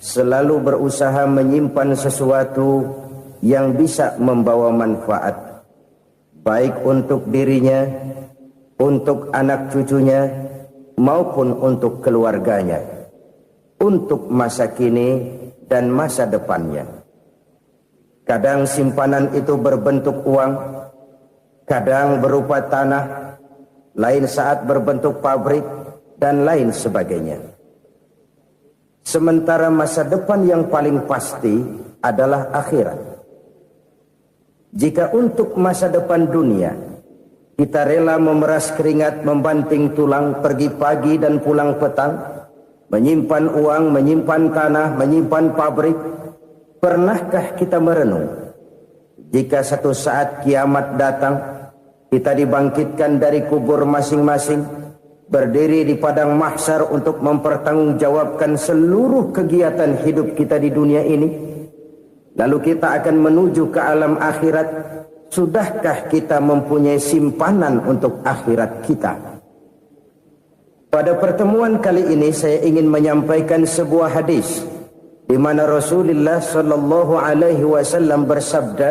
selalu berusaha menyimpan sesuatu yang bisa membawa manfaat, baik untuk dirinya, untuk anak cucunya, maupun untuk keluarganya, untuk masa kini dan masa depannya. Kadang simpanan itu berbentuk uang, kadang berupa tanah, lain saat berbentuk pabrik, dan lain sebagainya. Sementara masa depan yang paling pasti adalah akhirat. Jika untuk masa depan dunia kita rela memeras keringat, membanting tulang, pergi pagi dan pulang petang, menyimpan uang, menyimpan tanah, menyimpan pabrik, pernahkah kita merenung jika satu saat kiamat datang, kita dibangkitkan dari kubur masing-masing, berdiri di padang mahsyar untuk mempertanggungjawabkan seluruh kegiatan hidup kita di dunia ini? Lalu kita akan menuju ke alam akhirat. Sudahkah kita mempunyai simpanan untuk akhirat kita? Pada pertemuan kali ini saya ingin menyampaikan sebuah hadis di mana Rasulullah sallallahu alaihi wasallam bersabda,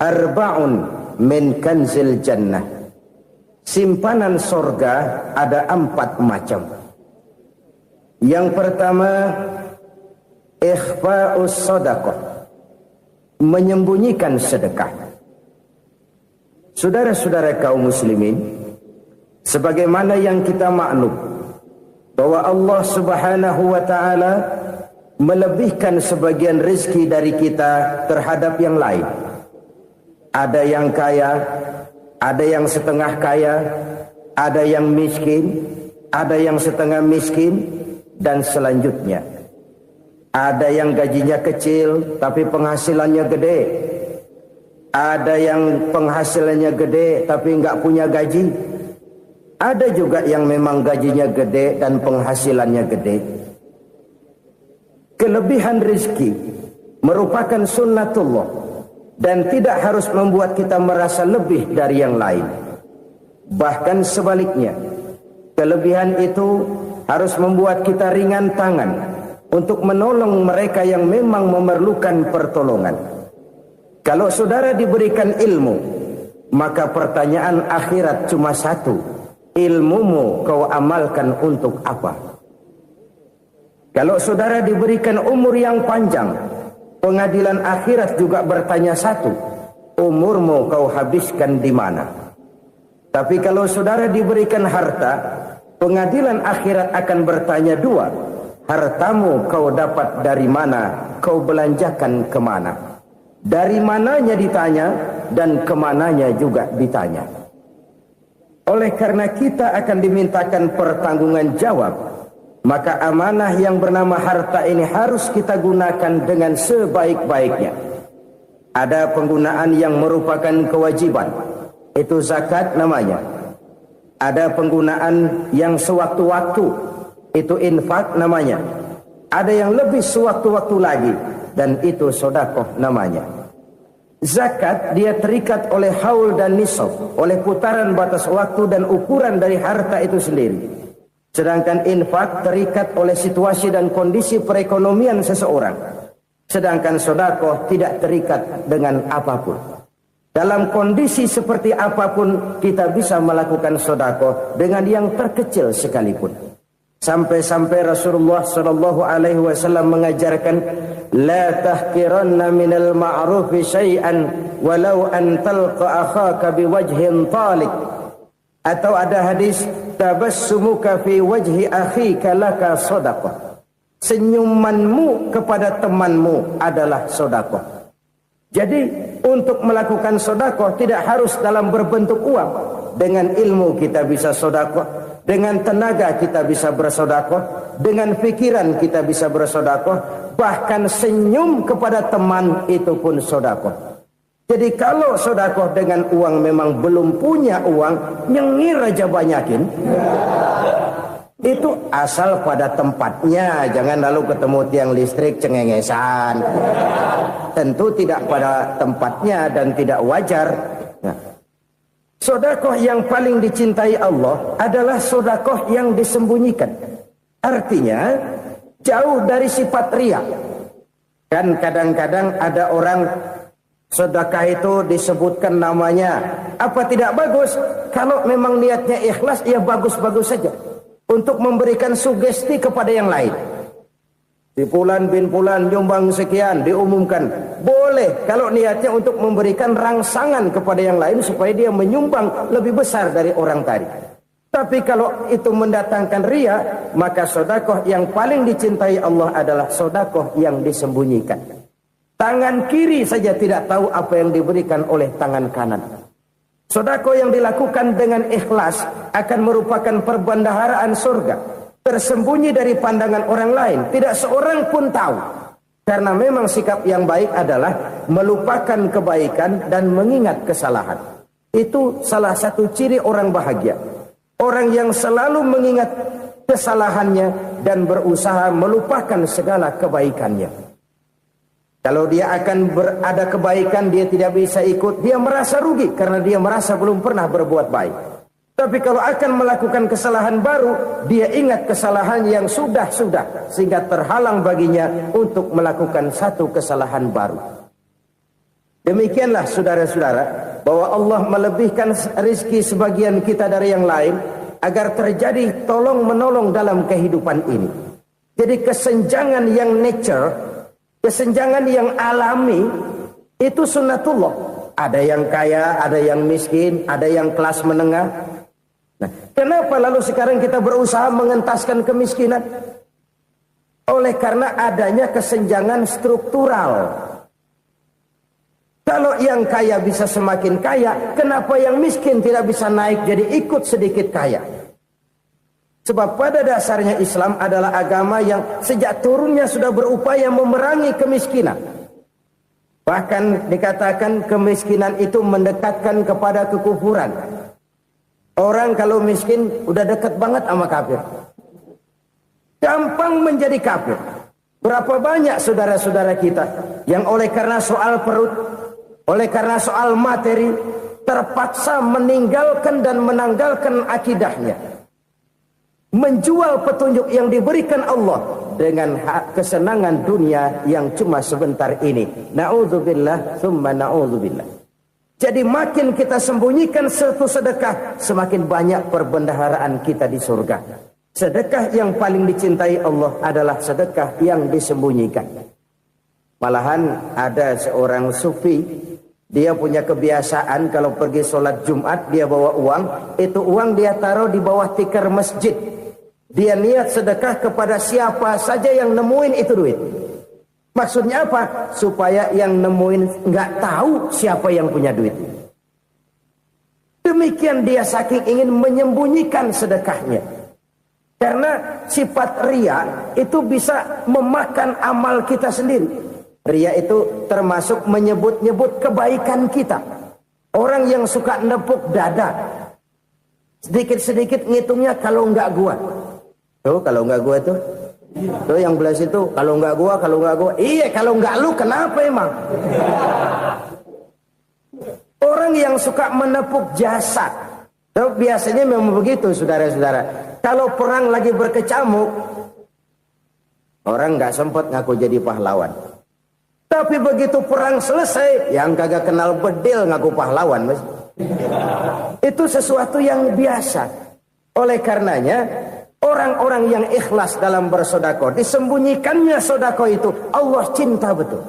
"Arba'un min kanzil jannah." Simpanan sorga ada 4 macam. Yang pertama, ikhfa'us shadaqah, menyembunyikan sedekah. Saudara-saudara kaum muslimin, sebagaimana yang kita maklum bahwa Allah Subhanahu wa taala melebihkan sebagian rezeki dari kita terhadap yang lain. Ada yang kaya, ada yang setengah kaya, ada yang miskin, ada yang setengah miskin, dan selanjutnya. Ada yang gajinya kecil tapi penghasilannya gede. Ada yang penghasilannya gede tapi nggak punya gaji. Ada juga yang memang gajinya gede dan penghasilannya gede. Kelebihan rezeki merupakan sunnatullah dan tidak harus membuat kita merasa lebih dari yang lain. Bahkan sebaliknya, kelebihan itu harus membuat kita ringan tangan untuk menolong mereka yang memang memerlukan pertolongan. Kalau saudara diberikan ilmu, maka pertanyaan akhirat cuma satu: ilmumu kau amalkan untuk apa? Kalau saudara diberikan umur yang panjang, pengadilan akhirat juga bertanya satu: umurmu kau habiskan di mana? Tapi kalau saudara diberikan harta, pengadilan akhirat akan bertanya dua: hartamu kau dapat dari mana, kau belanjakan kemana? Dari mananya ditanya, dan kemananya juga ditanya. Oleh karena kita akan dimintakan pertanggungan jawab, maka amanah yang bernama harta ini harus kita gunakan dengan sebaik-baiknya. Ada penggunaan yang merupakan kewajiban, itu zakat namanya. Ada penggunaan yang sewaktu-waktu, itu infak namanya. Ada yang lebih sewaktu-waktu lagi, dan itu sedekah namanya. Zakat dia terikat oleh haul dan nisab, oleh putaran batas waktu dan ukuran dari harta itu sendiri. Sedangkan infak terikat oleh situasi dan kondisi perekonomian seseorang. Sedangkan sedekah tidak terikat dengan apapun. Dalam kondisi seperti apapun kita bisa melakukan sedekah dengan yang terkecil sekalipun. Sampai-sampai Rasulullah sallallahu alaihi wasallam mengajarkan, la tahqiranna minal ma'rufi syai'an walau an talqa akhaka biwajhin talik. Atau ada hadis, tabassumuka fi wajhi akhika laka shadaqah. Senyumanmu kepada temanmu adalah sedekah. Jadi untuk melakukan sedekah tidak harus dalam berbentuk uang. Dengan ilmu kita bisa sedekah, dengan tenaga kita bisa bersedekah, dengan pikiran kita bisa bersedekah, bahkan senyum kepada teman itu pun sedekah. Jadi kalau sedekah dengan uang memang belum punya uang, nyengir aja banyakin. Itu asal pada tempatnya, jangan lalu ketemu tiang listrik cengengesan. Tentu tidak pada tempatnya dan tidak wajar. Nah, sedekah yang paling dicintai Allah adalah sedekah yang disembunyikan. Artinya, jauh dari sifat riya. Kan kadang-kadang ada orang sedekah itu disebutkan namanya, apa tidak bagus? Kalau memang niatnya ikhlas, ya bagus-bagus saja. Untuk memberikan sugesti kepada yang lain. Di Fulan bin Fulan nyumbang sekian, diumumkan. Boleh kalau niatnya untuk memberikan rangsangan kepada yang lain supaya dia menyumbang lebih besar dari orang tadi. Tapi kalau itu mendatangkan riya, maka sedekah yang paling dicintai Allah adalah sedekah yang disembunyikan. Tangan kiri saja tidak tahu apa yang diberikan oleh tangan kanan. Sedekah yang dilakukan dengan ikhlas akan merupakan perbendaharaan surga, tersembunyi dari pandangan orang lain, tidak seorang pun tahu. Karena memang sikap yang baik adalah melupakan kebaikan dan mengingat kesalahan. Itu salah satu ciri orang bahagia. Orang yang selalu mengingat kesalahannya dan berusaha melupakan segala kebaikannya. Kalau dia akan berada kebaikan, dia tidak bisa ikut, dia merasa rugi karena dia merasa belum pernah berbuat baik. Tapi kalau akan melakukan kesalahan baru, dia ingat kesalahan yang sudah-sudah, sehingga terhalang baginya untuk melakukan satu kesalahan baru. Demikianlah saudara-saudara, bahwa Allah melebihkan rizki sebagian kita dari yang lain, agar terjadi tolong-menolong dalam kehidupan ini. Jadi kesenjangan yang nature, kesenjangan yang alami, itu sunnatullah. Ada yang kaya, ada yang miskin, ada yang kelas menengah. Nah, kenapa lalu sekarang kita berusaha mengentaskan kemiskinan? Oleh karena adanya kesenjangan struktural. Kalau yang kaya bisa semakin kaya, kenapa yang miskin tidak bisa naik jadi ikut sedikit kaya? Sebab pada dasarnya Islam adalah agama yang sejak turunnya sudah berupaya memerangi kemiskinan. Bahkan dikatakan kemiskinan itu mendekatkan kepada kekufuran. Orang kalau miskin udah dekat banget sama kafir. Gampang menjadi kafir. Berapa banyak saudara-saudara kita yang oleh karena soal perut, oleh karena soal materi, terpaksa meninggalkan dan menanggalkan akidahnya. Menjual petunjuk yang diberikan Allah dengan kesenangan dunia yang cuma sebentar ini. Na'udzubillah, thumma na'udzubillah. Jadi makin kita sembunyikan satu sedekah, semakin banyak perbendaharaan kita di surga. Sedekah yang paling dicintai Allah adalah sedekah yang disembunyikan. Malahan ada seorang sufi, dia punya kebiasaan kalau pergi sholat Jumat dia bawa uang, itu uang dia taruh di bawah tikar masjid. Dia niat sedekah kepada siapa saja yang nemuin itu duit. Maksudnya apa? Supaya yang nemuin nggak tahu siapa yang punya duit. Demikian dia saking ingin menyembunyikan sedekahnya. Karena sifat riya itu bisa memakan amal kita sendiri. Riya itu termasuk menyebut-nyebut kebaikan kita. Orang yang suka nepuk dada, sedikit-sedikit ngitungnya kalau nggak gua. Tuh kalau nggak gua tuh. Tuh yang belas itu kalau nggak gua. Iya kalau nggak lu kenapa emang? Orang yang suka menepuk jasad. Tuh biasanya memang begitu saudara-saudara. Kalau perang lagi berkecamuk, orang nggak sempat ngaku jadi pahlawan. Tapi begitu perang selesai, yang kagak kenal bedil ngaku pahlawan, mas. Itu sesuatu yang biasa. Oleh karenanya, orang-orang yang ikhlas dalam bersedekah, disembunyikannya sedekah itu, Allah cinta betul.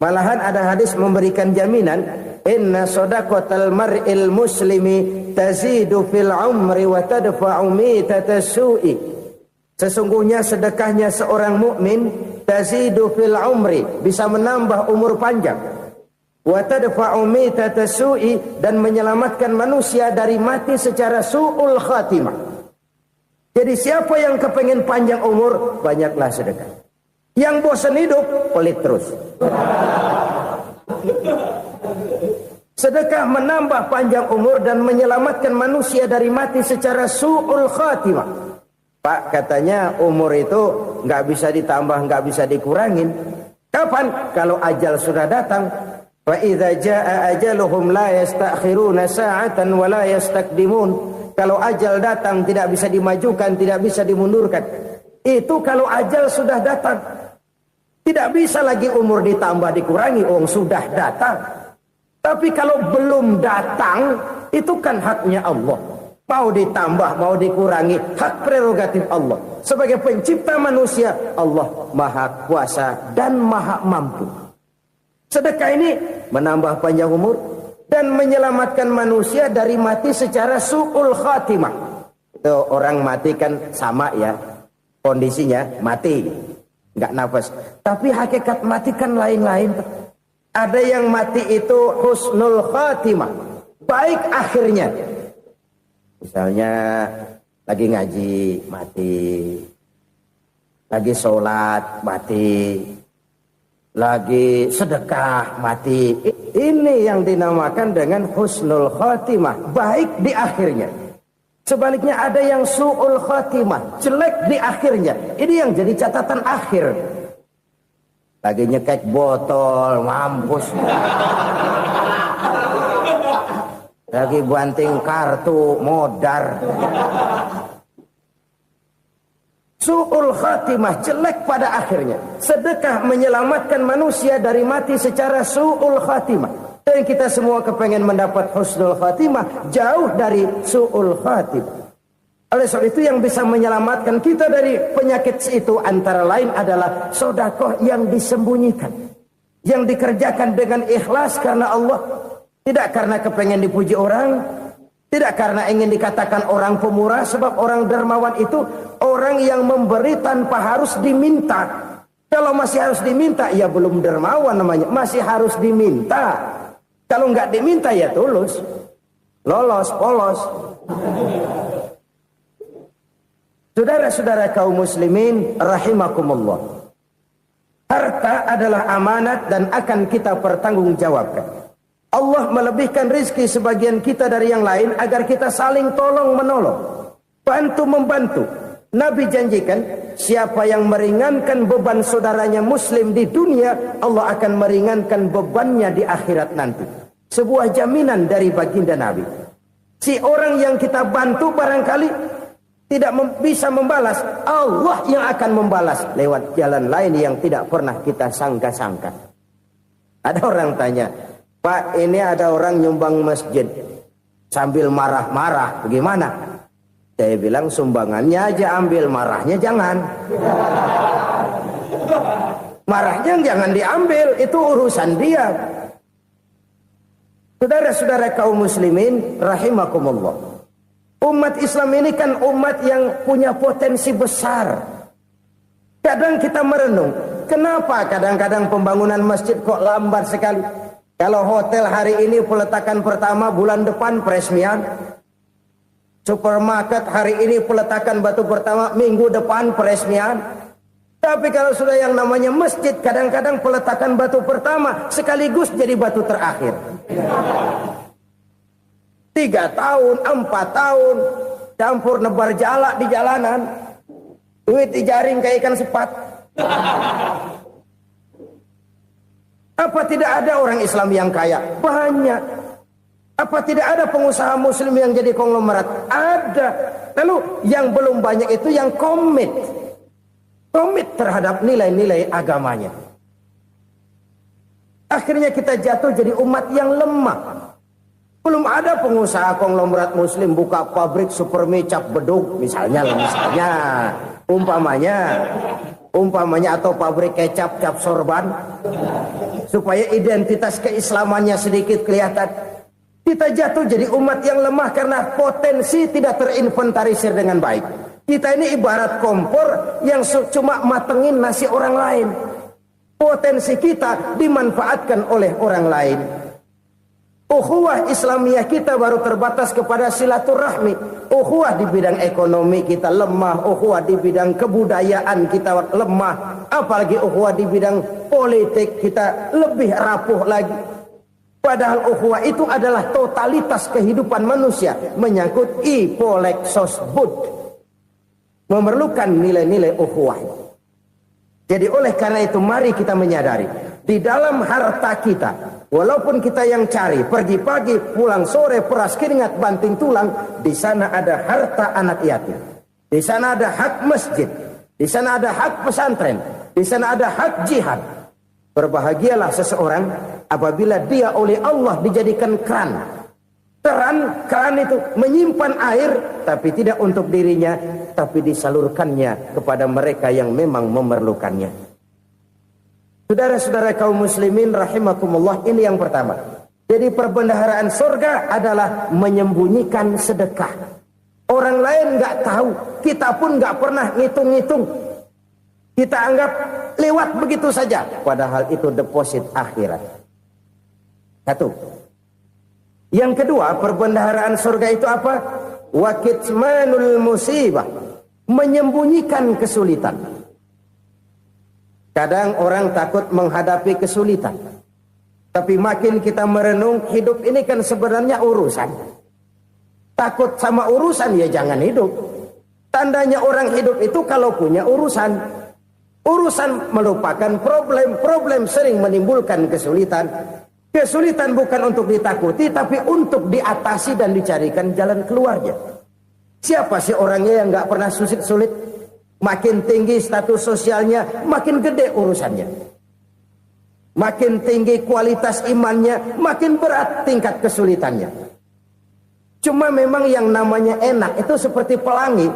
Malahan ada hadis memberikan jaminan, inna sadaqatal mar'il muslimi tazidu fil umri wa tadfa'u mitatas su'i. Sesungguhnya sedekahnya seorang mukmin tazidu fil umri, bisa menambah umur panjang. Wa tadfa'u mitatas su'i, dan menyelamatkan manusia dari mati secara su'ul khatimah. Jadi siapa yang kepengen panjang umur, banyaklah sedekah. Yang bosan hidup, pelit terus. Sedekah menambah panjang umur dan menyelamatkan manusia dari mati secara su'ul khatimah. Pak, katanya umur itu nggak bisa ditambah, nggak bisa dikurangin. Kapan? Kalau ajal sudah datang. Fa idza jaa ajaluhum la yastakhiruna sa'atan wa la yastaqdimun. Kalau ajal datang tidak bisa dimajukan, tidak bisa dimundurkan. Itu kalau ajal sudah datang. Tidak bisa lagi umur ditambah dikurangi, sudah datang. Tapi kalau belum datang, itu kan haknya Allah. Mau ditambah, mau dikurangi, hak prerogatif Allah. Sebagai pencipta manusia, Allah maha kuasa dan maha mampu. Sedekah ini menambah panjang umur dan menyelamatkan manusia dari mati secara su'ul khatimah. Itu orang mati kan sama ya, kondisinya mati, nggak nafas. Tapi hakikat mati kan lain-lain. Ada yang mati itu husnul khatimah, baik akhirnya. Misalnya lagi ngaji mati, lagi sholat mati, lagi sedekah mati. Ini yang dinamakan dengan husnul khatimah, baik di akhirnya. Sebaliknya ada yang su'ul khatimah, jelek di akhirnya. Ini yang jadi catatan akhir. Lagi nyekek botol, mampus. Lagi banting kartu, modar. Su'ul khatimah, jelek pada akhirnya. Sedekah menyelamatkan manusia dari mati secara su'ul khatimah. Dan kita semua kepengen mendapat husnul khatimah, jauh dari su'ul khatimah. Oleh sebab itu yang bisa menyelamatkan kita dari penyakit itu antara lain adalah sedekah yang disembunyikan, yang dikerjakan dengan ikhlas karena Allah. Tidak karena kepengen dipuji orang, tidak karena ingin dikatakan orang pemurah, sebab orang dermawan itu orang yang memberi tanpa harus diminta. Kalau masih harus diminta, ya belum dermawan namanya, masih harus diminta. Kalau nggak diminta ya tulus, lolos, polos. Saudara-saudara kaum muslimin rahimakumullah. Harta adalah amanat dan akan kita pertanggungjawabkan. Allah melebihkan rizki sebagian kita dari yang lain agar kita saling tolong menolong, bantu membantu. Nabi janjikan siapa yang meringankan beban saudaranya muslim di dunia, Allah akan meringankan bebannya di akhirat nanti. Sebuah jaminan dari baginda Nabi. Si orang yang kita bantu barangkali tidak bisa membalas, Allah yang akan membalas lewat jalan lain yang tidak pernah kita sangka-sangka. Ada orang tanya, Pak, ini ada orang nyumbang masjid sambil marah-marah, bagaimana? Saya bilang sumbangannya aja ambil, marahnya jangan. Marahnya jangan diambil, itu urusan dia. Saudara-saudara kaum muslimin rahimakumullah. Umat Islam ini kan umat yang punya potensi besar. Kadang kita merenung, kenapa kadang-kadang pembangunan masjid kok lambat sekali? Kalau hotel hari ini peletakan pertama, bulan depan peresmian. Supermarket hari ini peletakan batu pertama, minggu depan peresmian. Tapi kalau sudah yang namanya masjid, kadang-kadang peletakan batu pertama sekaligus jadi batu terakhir. 3 tahun, 4 tahun, campur nebar jalak di jalanan. Duit dijaring kayak ikan sepat. Apa tidak ada orang Islam yang kaya? Banyak. Apa tidak ada pengusaha muslim yang jadi konglomerat? Ada. Lalu yang belum banyak itu yang komit terhadap nilai-nilai agamanya. Akhirnya kita jatuh jadi umat yang lemah. Belum ada pengusaha konglomerat muslim buka pabrik supermi cap beduk misalnya umpamanya atau pabrik kecap cap sorban supaya identitas keislamannya sedikit kelihatan. Kita jatuh jadi umat yang lemah karena potensi tidak terinventarisir dengan baik. Kita ini ibarat kompor yang cuma matengin nasi orang lain. Potensi kita dimanfaatkan oleh orang lain. Ukhuwah Islamiyah kita baru terbatas kepada silaturahmi. Ukhuwah di bidang ekonomi kita lemah. Ukhuwah di bidang kebudayaan kita lemah. Apalagi ukhuwah di bidang politik kita lebih rapuh lagi. Padahal ukhuwah itu adalah totalitas kehidupan manusia. Menyangkut ipolek sosbud. Memerlukan nilai-nilai ukhuwah. Jadi oleh karena itu mari kita menyadari. Di dalam harta kita, walaupun kita yang cari, pergi pagi, pulang sore, peras keringat, banting tulang, di sana ada harta anak yatim. Di sana ada hak masjid. di sana ada hak pesantren, di sana ada hak jihad. Berbahagialah seseorang apabila dia oleh Allah dijadikan keran. Keran itu menyimpan air, tapi tidak untuk dirinya, tapi disalurkannya kepada mereka yang memang memerlukannya. Saudara-saudara kaum muslimin rahimakumullah, ini yang pertama. Jadi perbendaharaan surga adalah menyembunyikan sedekah. Orang lain nggak tahu, kita pun nggak pernah ngitung-ngitung. Kita anggap lewat begitu saja, padahal itu deposit akhirat. Satu. Yang kedua, perbendaharaan surga itu apa? Wa kitmanul musibah, menyembunyikan kesulitan. Kadang orang takut menghadapi kesulitan, tapi makin kita merenung, hidup ini kan sebenarnya urusan. Takut sama urusan, ya jangan hidup. Tandanya orang hidup itu kalau punya urusan. Urusan merupakan problem sering menimbulkan kesulitan. Kesulitan bukan untuk ditakuti, tapi untuk diatasi dan dicarikan jalan keluarnya. Siapa sih orangnya yang nggak pernah sulit? Makin tinggi status sosialnya, makin gede urusannya. Makin tinggi kualitas imannya, makin berat tingkat kesulitannya. Cuma memang yang namanya enak itu seperti pelangi.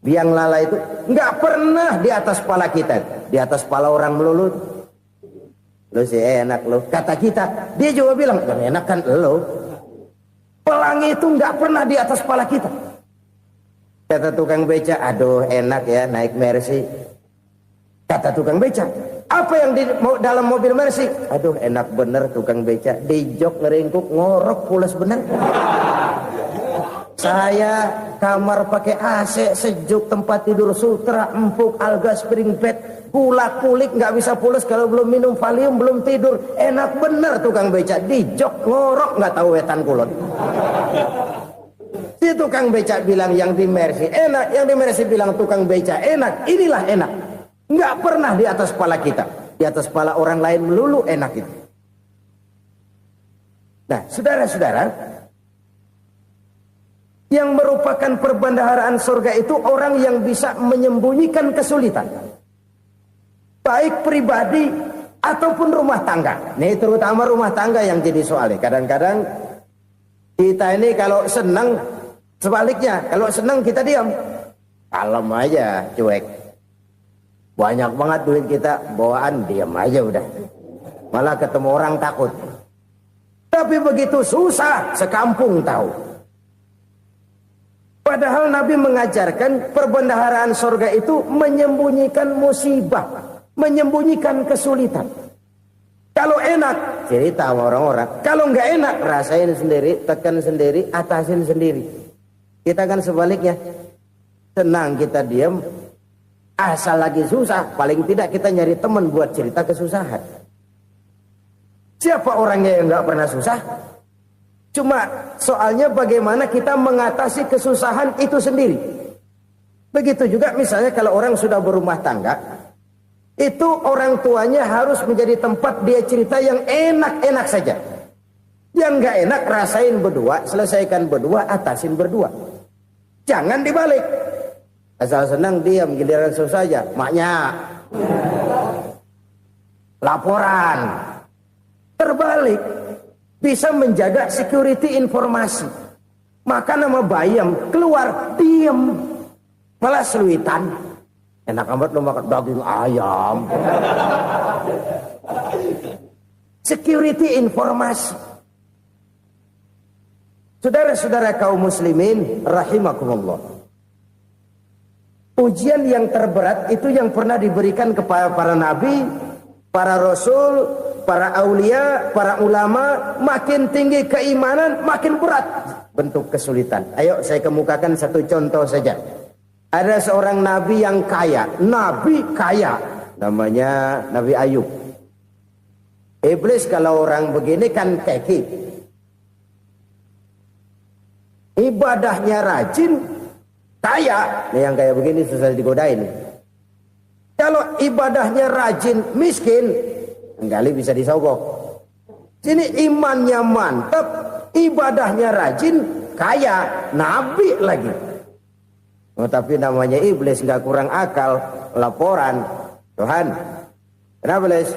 Biang lala itu nggak pernah di atas kepala kita, di atas kepala orang melulu. Lu sih enak lu, kata kita. Dia juga bilang yang enak kan lu. Pelangi itu nggak pernah di atas kepala kita. Kata tukang beca, aduh enak ya naik Mercy. Kata tukang beca, apa yang di dalam mobil Mercy? Aduh enak bener tukang beca, di jok ngeringkuk ngorok pulas bener. Saya kamar pakai AC sejuk, tempat tidur sutra, empuk, alga spring bed, gula kulik nggak bisa pulas kalau belum minum Valium, belum tidur. Enak bener tukang beca, di jok ngorok nggak tahu wetan kulon. Si tukang beca bilang yang di Mercy enak, yang di Mercy bilang tukang beca enak. Inilah enak, nggak pernah di atas kepala kita, di atas kepala orang lain melulu enak itu. Nah, saudara-saudara, yang merupakan perbendaharaan surga itu orang yang bisa menyembunyikan kesulitan, baik pribadi ataupun rumah tangga. Nih terutama rumah tangga yang jadi soalnya. Kadang-kadang kita ini kalau senang, sebaliknya kalau senang kita diam, kalem aja, cuek. Banyak banget duit kita bawaan, diam aja udah. Malah ketemu orang takut. Tapi begitu susah, sekampung tahu. Padahal Nabi mengajarkan perbendaharaan surga itu menyembunyikan musibah, menyembunyikan kesulitan. Kalau enak, cerita sama orang-orang. Kalau nggak enak, rasain sendiri, tekan sendiri, atasin sendiri. Kita kan sebaliknya, senang kita diam, asal lagi susah, paling tidak kita nyari teman buat cerita kesusahan. Siapa orangnya yang nggak pernah susah? Cuma soalnya bagaimana kita mengatasi kesusahan itu sendiri. Begitu juga misalnya kalau orang sudah berumah tangga, itu orang tuanya harus menjadi tempat dia cerita yang enak-enak saja. Yang nggak enak rasain berdua, selesaikan berdua, atasin berdua. Jangan dibalik. Asal senang diam, giliran susah saja. Maknya laporan. Terbalik. Bisa menjaga security informasi. Maka nama bayam keluar diam, malah seluitan. Enak amat lo makan daging ayam. Security informasi. Saudara-saudara kaum muslimin rahimakumullah. Ujian yang terberat itu yang pernah diberikan kepada para nabi, para rasul, para aulia, para ulama. Makin tinggi keimanan, makin berat bentuk kesulitan. Ayo saya kemukakan satu contoh saja. Ada seorang nabi yang kaya, nabi kaya, namanya Nabi Ayub. Iblis kalau orang begini kan keki, ibadahnya rajin, kaya. Nih yang kayak begini susah digodain. Kalau ibadahnya rajin, miskin, kali bisa disogok. Sini imannya mantap, ibadahnya rajin, kaya, nabi lagi. Oh, tapi namanya iblis nggak kurang akal. laporan. Tuhan, kenapa Les?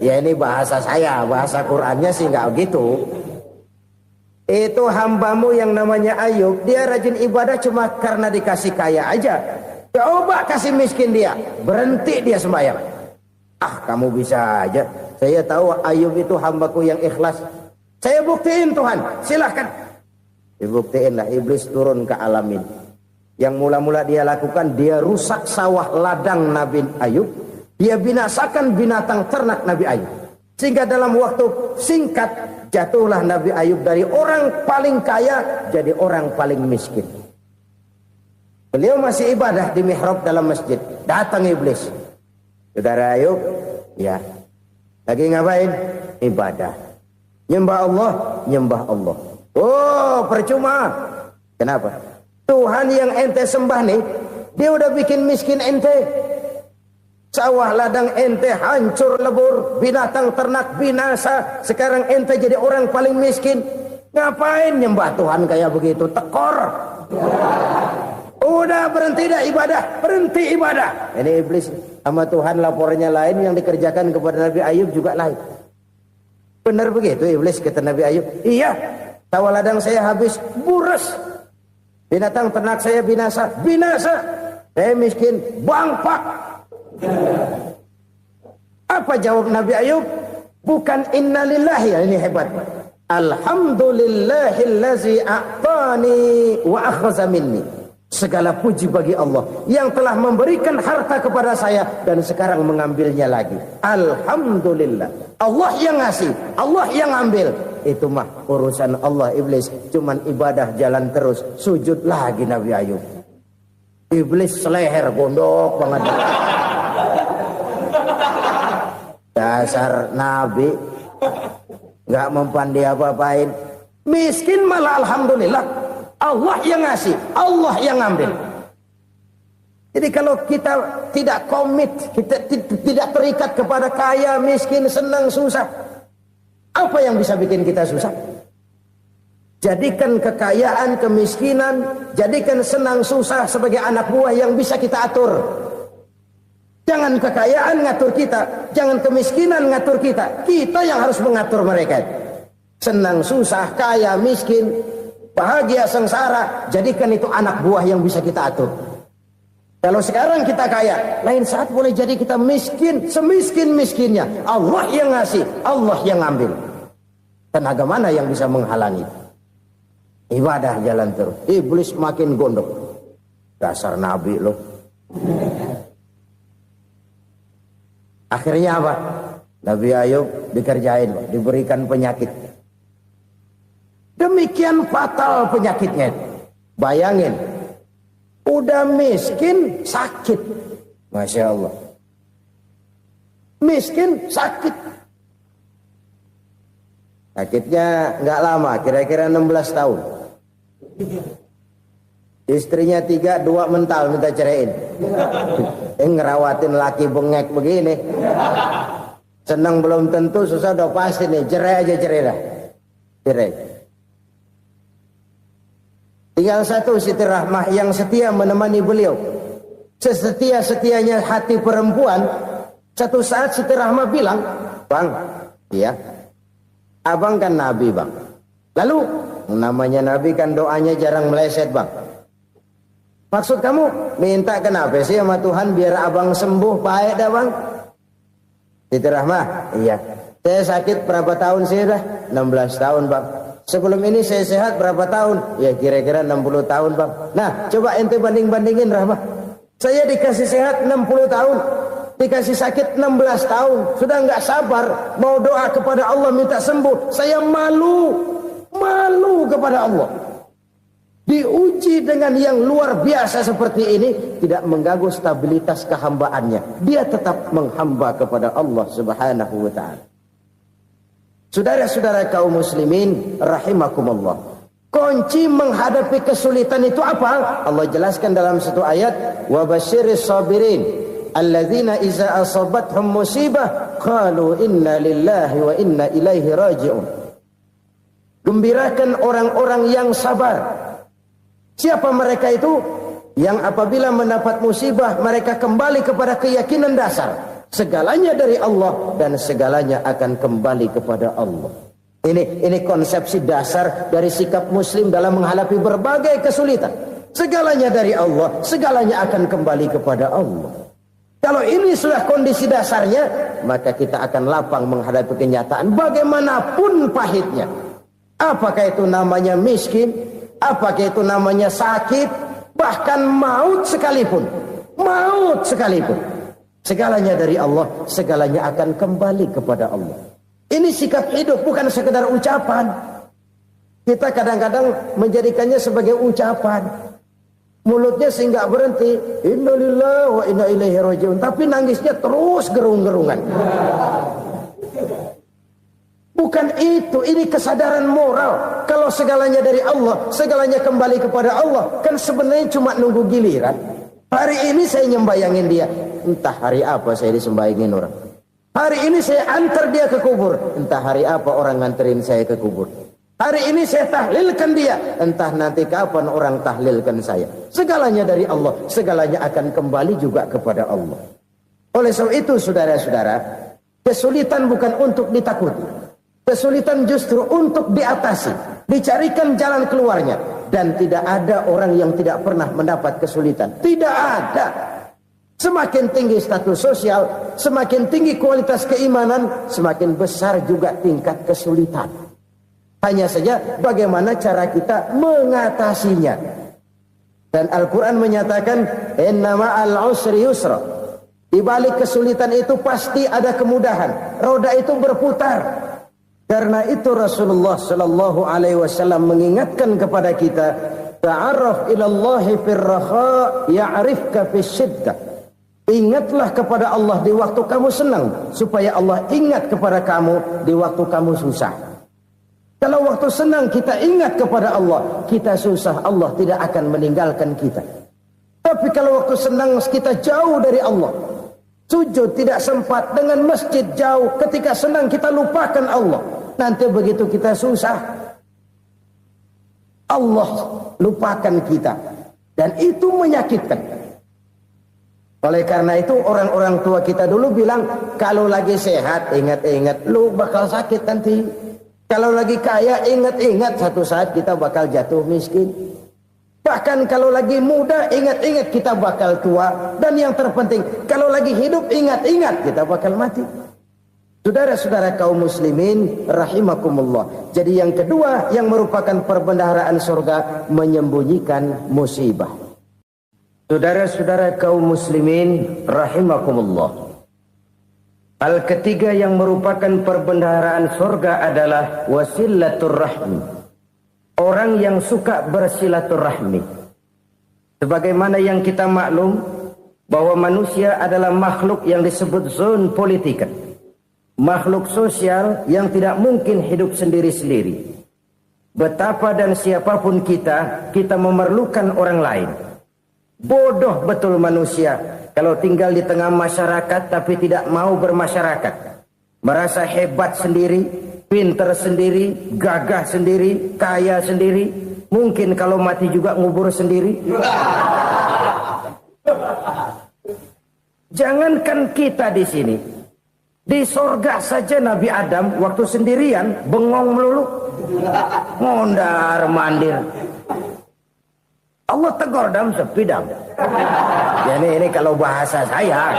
Ya ini bahasa saya, bahasa Qur'annya sih nggak gitu. Itu hambamu yang namanya Ayub, dia rajin ibadah cuma karena dikasih kaya aja. Coba kasih miskin dia, berhenti dia sembahyang. Ah, kamu bisa aja. Saya tahu Ayub itu hambaku yang ikhlas. Saya buktiin Tuhan, silahkan. Dibuktiin lah, iblis turun ke alam ini. Yang mula-mula dia lakukan, dia rusak sawah ladang Nabi Ayub. Dia binasakan binatang ternak Nabi Ayub. Sehingga dalam waktu singkat, jatuhlah Nabi Ayub dari orang paling kaya, jadi orang paling miskin. Beliau masih ibadah di mihrab dalam masjid. Datang iblis. Saudara Ayub, ya. Lagi ngapain? Ibadah. Nyembah Allah, nyembah Allah. Oh, percuma. Kenapa? Tuhan yang ente sembah nih, dia udah bikin miskin ente. Sawah ladang ente hancur lebur, binatang ternak binasa. Sekarang ente jadi orang paling miskin. Ngapain nyembah Tuhan kayak begitu? Tekor. Udah berhenti dah ibadah, berhenti ibadah. Ini iblis sama Tuhan laporannya lain, yang dikerjakan kepada Nabi Ayub juga lain. Benar begitu iblis kata Nabi Ayub? Iya, sawah ladang saya habis, buras. Binatang ternak saya binasa, binasa. Saya miskin, bangpak. Apa jawab Nabi Ayub? Bukan innalillahi, ya ini hebat. Alhamdulillahillazi a'tani wa akhadha minni. Segala puji bagi Allah yang telah memberikan harta kepada saya dan sekarang mengambilnya lagi. Alhamdulillah. Allah yang ngasih, Allah yang ambil. Itu mah urusan Allah. Iblis cuman ibadah jalan terus, sujud lagi Nabi Ayub. Iblis seleher gondok banget. Dasar Nabi nggak mempan dia apa-apain. Miskin malah alhamdulillah. Allah yang ngasih, Allah yang ngambil. Jadi kalau kita tidak komit, kita tidak terikat kepada kaya, miskin, senang, susah, apa yang bisa bikin kita susah? Jadikan kekayaan, kemiskinan, jadikan senang, susah sebagai anak buah yang bisa kita atur. Jangan kekayaan ngatur kita, jangan kemiskinan ngatur kita. Kita yang harus mengatur mereka. Senang, susah, kaya, miskin, bahagia, sengsara, jadikan itu anak buah yang bisa kita atur. Kalau sekarang kita kaya, lain saat boleh jadi kita miskin, semiskin-miskinnya. Allah yang ngasih, Allah yang ngambil. Tenaga mana yang bisa menghalangi? Ibadah jalan terus. Iblis makin gondok. Dasar Nabi loh. Akhirnya apa? Nabi Ayub dikerjain, diberikan penyakit. Demikian fatal penyakitnya. Bayangin, udah miskin sakit. Masya Allah. Miskin sakit. Sakitnya nggak lama, kira-kira 16 tahun. Istrinya 3, 2 mental minta ceraiin. Ngerawatin laki bengek begini. Senang belum tentu, susah udah pasti nih. Cerai aja, cerai dah. Cerai. Tinggal satu Siti Rahmah yang setia menemani beliau. Sesetia-setianya hati perempuan. Satu saat Siti Rahmah bilang, "Bang, iya, abang kan Nabi bang. Lalu namanya Nabi kan doanya jarang meleset bang. Maksud kamu minta kenapa sih sama Tuhan biar abang sembuh baik dah bang?" Siti Rahmah, iya. Saya sakit berapa tahun sih dah? 16 tahun bang. Sebelum ini saya sehat berapa tahun? Ya kira-kira 60 tahun bang. Nah coba ente banding-bandingin Rahmah. Saya dikasih sehat 60 tahun. Dikasih sakit 16 tahun. Sudah nggak sabar. Mau doa kepada Allah minta sembuh. Saya malu. Malu kepada Allah. Diuji dengan yang luar biasa seperti ini. Tidak mengganggu stabilitas kehambaannya. Dia tetap menghamba kepada Allah subhanahu wa ta'ala. Saudara-saudara kaum muslimin rahimakumullah. Kunci menghadapi kesulitan itu apa? Allah jelaskan dalam satu ayat, wa basyiris sabirin alladzina iza asabathum musibah qalu inna lillahi wa inna ilaihi raji'un. Gembirakan orang-orang yang sabar. Siapa mereka itu? yang apabila mendapat musibah mereka kembali kepada keyakinan dasar segalanya dari Allah dan segalanya akan kembali kepada Allah. Ini konsepsi dasar dari sikap muslim dalam menghadapi berbagai kesulitan. Segalanya dari Allah, segalanya akan kembali kepada Allah. Kalau ini sudah kondisi dasarnya, maka kita akan lapang menghadapi kenyataan bagaimanapun pahitnya. Apakah itu namanya miskin, apakah itu namanya sakit, bahkan maut sekalipun. Maut sekalipun. Segalanya dari Allah, segalanya akan kembali kepada Allah. Ini sikap hidup, bukan sekedar ucapan. Kita kadang-kadang menjadikannya sebagai ucapan. Mulutnya sehingga berhenti, innalillahi wa inna ilaihi rajiun, tapi nangisnya terus gerung-gerungan. Bukan itu, ini kesadaran moral. Kalau segalanya dari Allah, segalanya kembali kepada Allah, kan sebenarnya cuma nunggu giliran. Hari ini saya nyembayangin dia, entah hari apa saya disembayangin orang. Hari ini saya antar dia ke kubur, entah hari apa orang nganterin saya ke kubur. Hari ini saya tahlilkan dia, entah nanti kapan orang tahlilkan saya. Segalanya dari Allah, segalanya akan kembali juga kepada Allah. Oleh sebab itu saudara-saudara, kesulitan bukan untuk ditakuti. Kesulitan justru untuk diatasi, dicarikan jalan keluarnya. Dan tidak ada orang yang tidak pernah mendapat kesulitan. Tidak ada. Semakin tinggi status sosial, semakin tinggi kualitas keimanan, semakin besar juga tingkat kesulitan. Hanya saja bagaimana cara kita mengatasinya. Dan Al-Quran menyatakan, inna ma'al usri yusra. Di balik kesulitan itu pasti ada kemudahan. Roda itu berputar. Karena itu Rasulullah sallallahu alaihi wasallam mengingatkan kepada kita, ta'arraf ilallahi firraha ya'rifka fisyiddah. Ingatlah kepada Allah di waktu kamu senang, supaya Allah ingat kepada kamu di waktu kamu susah. Kalau waktu senang kita ingat kepada Allah, kita susah, Allah tidak akan meninggalkan kita. Tapi kalau waktu senang kita jauh dari Allah, sujud tidak sempat, dengan masjid jauh, ketika senang kita lupakan Allah. Nanti begitu kita susah, Allah lupakan kita. Dan itu menyakitkan. Oleh karena itu orang-orang tua kita dulu bilang, kalau lagi sehat ingat-ingat lu bakal sakit nanti. Kalau lagi kaya ingat-ingat satu saat kita bakal jatuh miskin. Bahkan kalau lagi muda ingat-ingat kita bakal tua. Dan yang terpenting, kalau lagi hidup ingat-ingat kita bakal mati. Saudara-saudara kaum muslimin rahimakumullah. Jadi yang kedua yang merupakan perbendaharaan surga, menyembunyikan musibah. Saudara-saudara kaum muslimin rahimakumullah. Hal ketiga yang merupakan perbendaharaan surga adalah wasilatur rahmi. Orang yang suka bersilaturahmi. Sebagaimana yang kita maklum bahwa manusia adalah makhluk yang disebut zon politika. Makhluk sosial yang tidak mungkin hidup sendiri-sendiri. Betapa dan siapapun kita memerlukan orang lain. Bodoh betul manusia kalau tinggal di tengah masyarakat tapi tidak mau bermasyarakat. Merasa hebat sendiri, pinter sendiri, gagah sendiri, kaya sendiri. Mungkin kalau mati juga ngubur sendiri. Jangankan kita di sini, di sorga saja Nabi Adam waktu sendirian bengong melulu, ngondar mandir. Allah tegur dam sepi dam. Jadi ini kalau bahasa saya.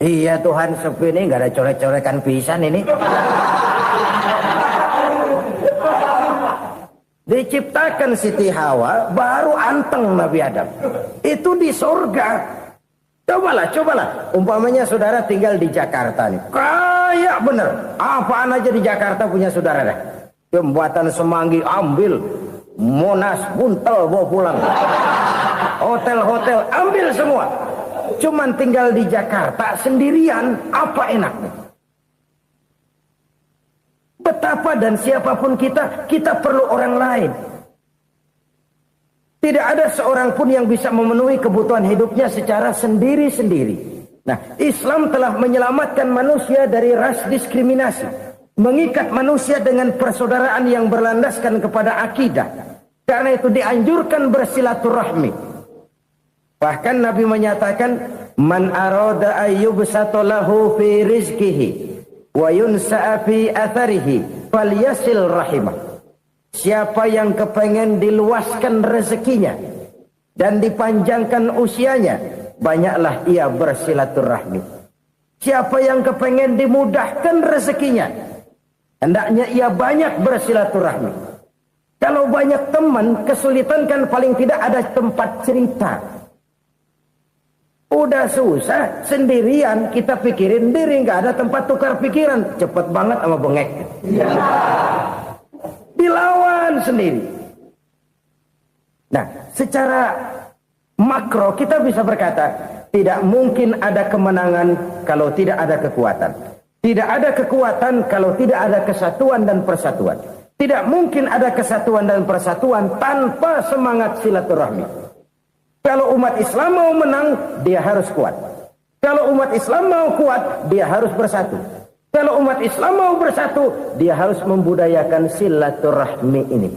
Iya Tuhan sepi ini nggak ada coret-coretan pisan ini. Diciptakan Siti Hawa baru anteng Nabi Adam. Itu di surga. Cobalah. Umpamanya saudara tinggal di Jakarta nih. Kayak bener. Apaan aja di Jakarta punya saudara dah. Jembatan Semanggi ambil. Monas, Buntel bawa pulang. Hotel-hotel ambil semua. Cuman tinggal di Jakarta sendirian, apa enaknya? Betapa dan siapapun kita perlu orang lain. Tidak ada seorang pun yang bisa memenuhi kebutuhan hidupnya secara sendiri-sendiri. Nah, Islam telah menyelamatkan manusia dari ras diskriminasi. Mengikat manusia dengan persaudaraan yang berlandaskan kepada akidah. Karena itu dianjurkan bersilaturahmi. Bahkan Nabi menyatakan, man arada ayyubsata lahu fi rizqihi wa yunsa'a fi atharihi falyasil rahimah. Siapa yang kepengen diluaskan rezekinya dan dipanjangkan usianya, banyaklah ia bersilaturahmi. Siapa yang kepengen dimudahkan rezekinya, hendaknya ia banyak bersilaturahmi. Kalau banyak teman, kesulitan kan paling tidak ada tempat cerita. Udah susah, sendirian kita pikirin diri, nggak ada tempat tukar pikiran. Cepet banget sama bengek. Dilawan sendiri. Nah, secara makro kita bisa berkata, tidak mungkin ada kemenangan kalau tidak ada kekuatan. Tidak ada kekuatan kalau tidak ada kesatuan dan persatuan. Tidak mungkin ada kesatuan dan persatuan tanpa semangat silaturahmi. Kalau umat Islam mau menang, dia harus kuat. Kalau umat Islam mau kuat, dia harus bersatu. Kalau umat Islam mau bersatu, dia harus membudayakan silaturahmi ini.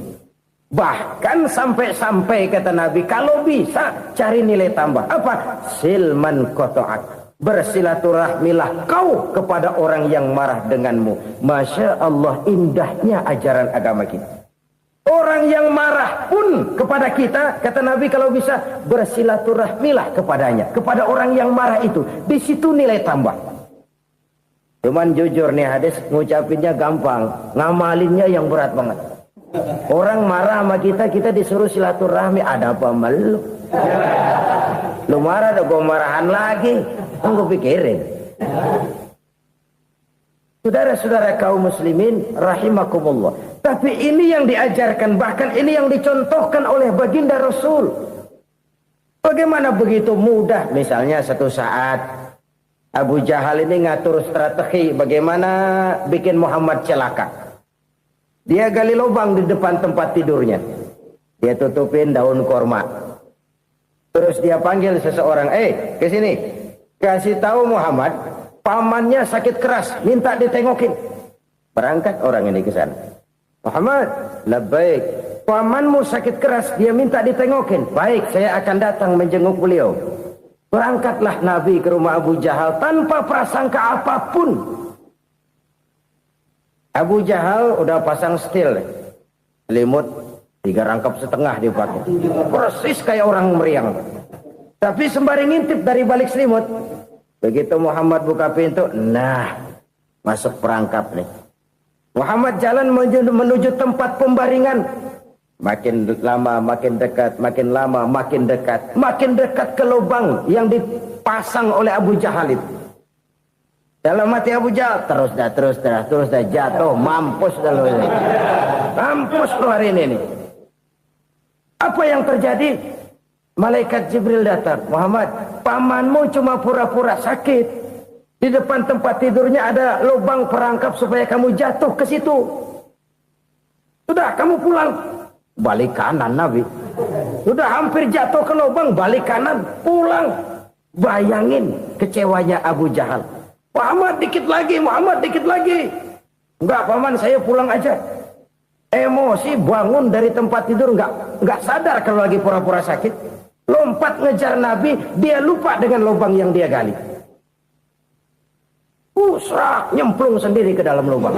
Bahkan sampai-sampai kata Nabi, kalau bisa cari nilai tambah. Apa? Silman qata'ak. Bersilaturahmilah kau kepada orang yang marah denganmu. Masya Allah, indahnya ajaran agama kita. Orang yang marah pun kepada kita, kata Nabi, kalau bisa bersilaturahmilah kepadanya, kepada orang yang marah itu. Di situ nilai tambah. Cuman jujur nih hadis, ngucapinnya gampang, ngamalinnya yang berat banget. Orang marah sama kita, kita disuruh silaturahmi, ada apa malu? Lu marah, ada gue marahan lagi. Tunggu pikirin. Saudara-saudara kaum muslimin rahimakumullah. Tapi ini yang diajarkan, bahkan ini yang dicontohkan oleh baginda Rasul. Bagaimana begitu mudah? Misalnya satu saat Abu Jahal ini ngatur strategi bagaimana bikin Muhammad celaka. Dia gali lubang di depan tempat tidurnya. Dia tutupin daun korma. Terus dia panggil seseorang, ke sini. Kasih tahu Muhammad, pamannya sakit keras, minta ditengokin. Berangkat orang ini ke sana. Muhammad, labbaik. Pamanmu sakit keras, dia minta ditengokin. Baik, saya akan datang menjenguk beliau. Berangkatlah Nabi ke rumah Abu Jahal tanpa prasangka apapun. Abu Jahal udah pasang setil, selimut 3 rangkap setengah dipakai. Persis kayak orang meriang. Tapi sembari ngintip dari balik selimut. Begitu Muhammad buka pintu, nah, masuk perangkap nih. Muhammad jalan menuju tempat pembaringan. Makin lama makin dekat, makin lama makin dekat. Makin dekat ke lubang yang dipasang oleh Abu Jahal itu. Dalam hati Abu Jahal, terus dah jatuh, mampus dah lo ini. Mampus lo hari ini nih. Apa yang terjadi? Malaikat Jibril datang. Muhammad, pamanmu cuma pura-pura sakit. Di depan tempat tidurnya ada lubang perangkap supaya kamu jatuh ke situ. Sudah, kamu pulang. Balik kanan Nabi. Sudah hampir jatuh ke lubang, balik kanan, pulang. Bayangin kecewanya Abu Jahal. Muhammad dikit lagi, Muhammad dikit lagi. Enggak, paman, saya pulang aja. Emosi bangun dari tempat tidur, enggak sadar kalau lagi pura-pura sakit. Lompat ngejar Nabi, dia lupa dengan lubang yang dia gali. Serak, nyemplung sendiri ke dalam lubang.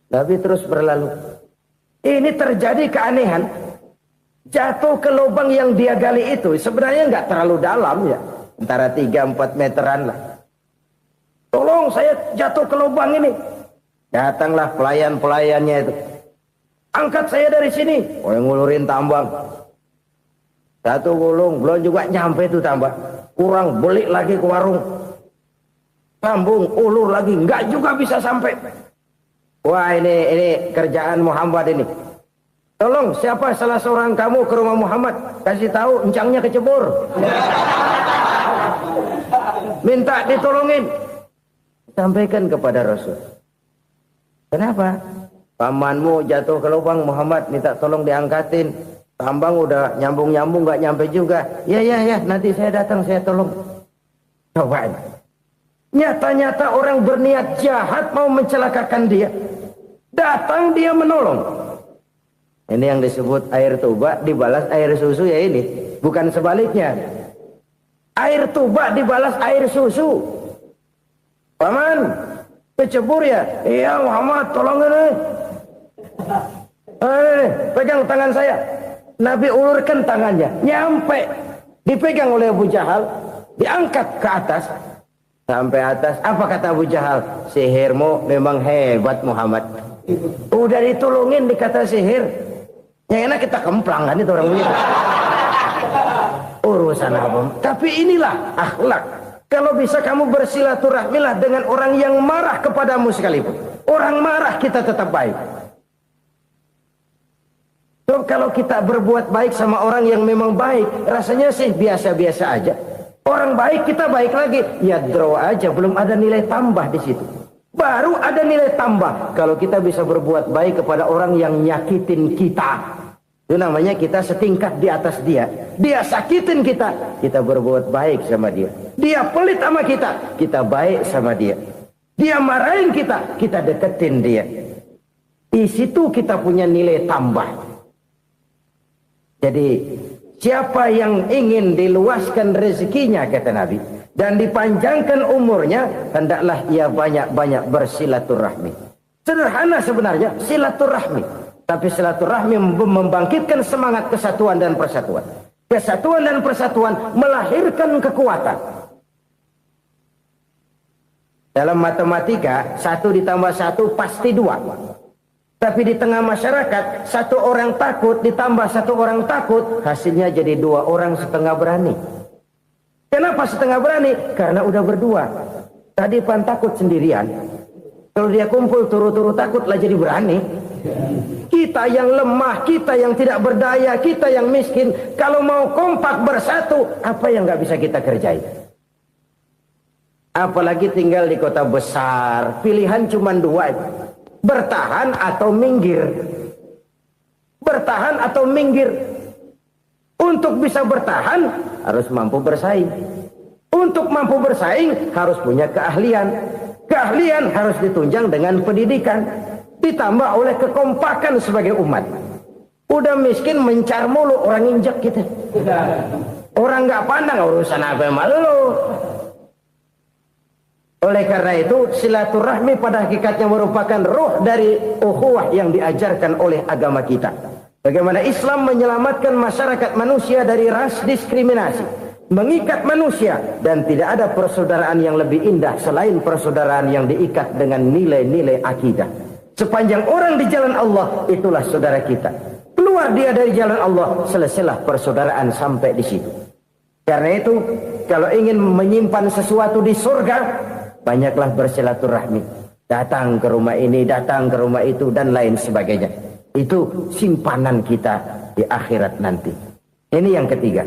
Nabi terus berlalu. Ini terjadi keanehan. Jatuh ke lubang yang dia gali itu sebenarnya nggak terlalu dalam ya. Antara 3-4 meteran lah. Tolong, saya jatuh ke lubang ini. Datanglah pelayan-pelayannya itu. Angkat saya dari sini. Oh, yang ngulurin tambang. Satu gulung, belum juga nyampe itu tambang. Kurang, beli lagi ke warung. Sambung, ulur lagi, nggak juga bisa sampai. Wah, ini kerjaan Muhammad ini. Tolong, siapa salah seorang kamu ke rumah Muhammad, kasih tahu encangnya kecebur. Minta ditolongin. Sampaikan kepada Rasul. Kenapa? Pamanmu jatuh ke lubang, Muhammad minta tolong diangkatin. Tambang udah nyambung-nyambung nggak nyampe juga. Ya, nanti saya datang, saya tolong. Coba. Nyata-nyata orang berniat jahat mau mencelakakan dia. Datang dia menolong. Ini yang disebut air tuba dibalas air susu ya ini. Bukan sebaliknya. Air tuba dibalas air susu. Paman, kecebur ya? Iya Muhammad, tolong ini. Pegang tangan saya. Nabi ulurkan tangannya. Nyampe. Dipegang oleh Abu Jahal. Diangkat ke atas. Sampai atas. Apa kata Abu Jahal? Sihirmu memang hebat Muhammad. Udah ditolongin dikata sihir. Yang enak kita kemplang kan itu orang begitu. Urusan apa? Tapi inilah akhlak. Kalau bisa kamu bersilaturahmilah dengan orang yang marah kepadamu sekalipun. Orang marah kita tetap baik. So, kalau kita berbuat baik sama orang yang memang baik, rasanya sih biasa-biasa aja. Orang baik kita baik lagi, ya draw aja, belum ada nilai tambah di situ. Baru ada nilai tambah kalau kita bisa berbuat baik kepada orang yang nyakitin kita. Itu namanya kita setingkat di atas dia. Dia sakitin kita, kita berbuat baik sama dia. Dia pelit sama kita, kita baik sama dia. Dia marahin kita, kita deketin dia. Di situ kita punya nilai tambah. Jadi siapa yang ingin diluaskan rezekinya kata Nabi dan dipanjangkan umurnya, hendaklah ia banyak-banyak bersilaturahmi. Sederhana sebenarnya silaturahmi. Tapi silaturahmi membangkitkan semangat kesatuan dan persatuan. Kesatuan dan persatuan melahirkan kekuatan. Dalam matematika, 1 ditambah 1 pasti 2. Tapi di tengah masyarakat, 1 orang takut ditambah 1 orang takut, hasilnya jadi 2 orang setengah berani. Kenapa setengah berani? Karena udah berdua. Tadi pan takut sendirian. Kalau dia kumpul turu-turu takutlah jadi berani. Kita yang lemah, kita yang tidak berdaya, kita yang miskin, kalau mau kompak bersatu, apa yang nggak bisa kita kerjain? Apalagi tinggal di kota besar, pilihan cuma 2, bertahan atau minggir. Bertahan atau minggir. Untuk bisa bertahan harus mampu bersaing. Untuk mampu bersaing harus punya keahlian. Keahlian harus ditunjang dengan pendidikan. Ditambah oleh kekompakan sebagai umat. Udah miskin mencar mulu, orang injek kita. Orang nggak pandang urusan apa malu. Oleh karena itu silaturahmi pada hakikatnya merupakan ruh dari ukhuwah yang diajarkan oleh agama kita. Bagaimana Islam menyelamatkan masyarakat manusia dari ras diskriminasi, mengikat manusia, dan tidak ada persaudaraan yang lebih indah selain persaudaraan yang diikat dengan nilai-nilai akidah. Sepanjang orang di jalan Allah, itulah saudara kita. Keluar dia dari jalan Allah, selesailah persaudaraan sampai di situ. Karena itu, kalau ingin menyimpan sesuatu di surga, banyaklah bersilaturahmi. Datang ke rumah ini, datang ke rumah itu, dan lain sebagainya. Itu simpanan kita di akhirat nanti. Ini yang ketiga.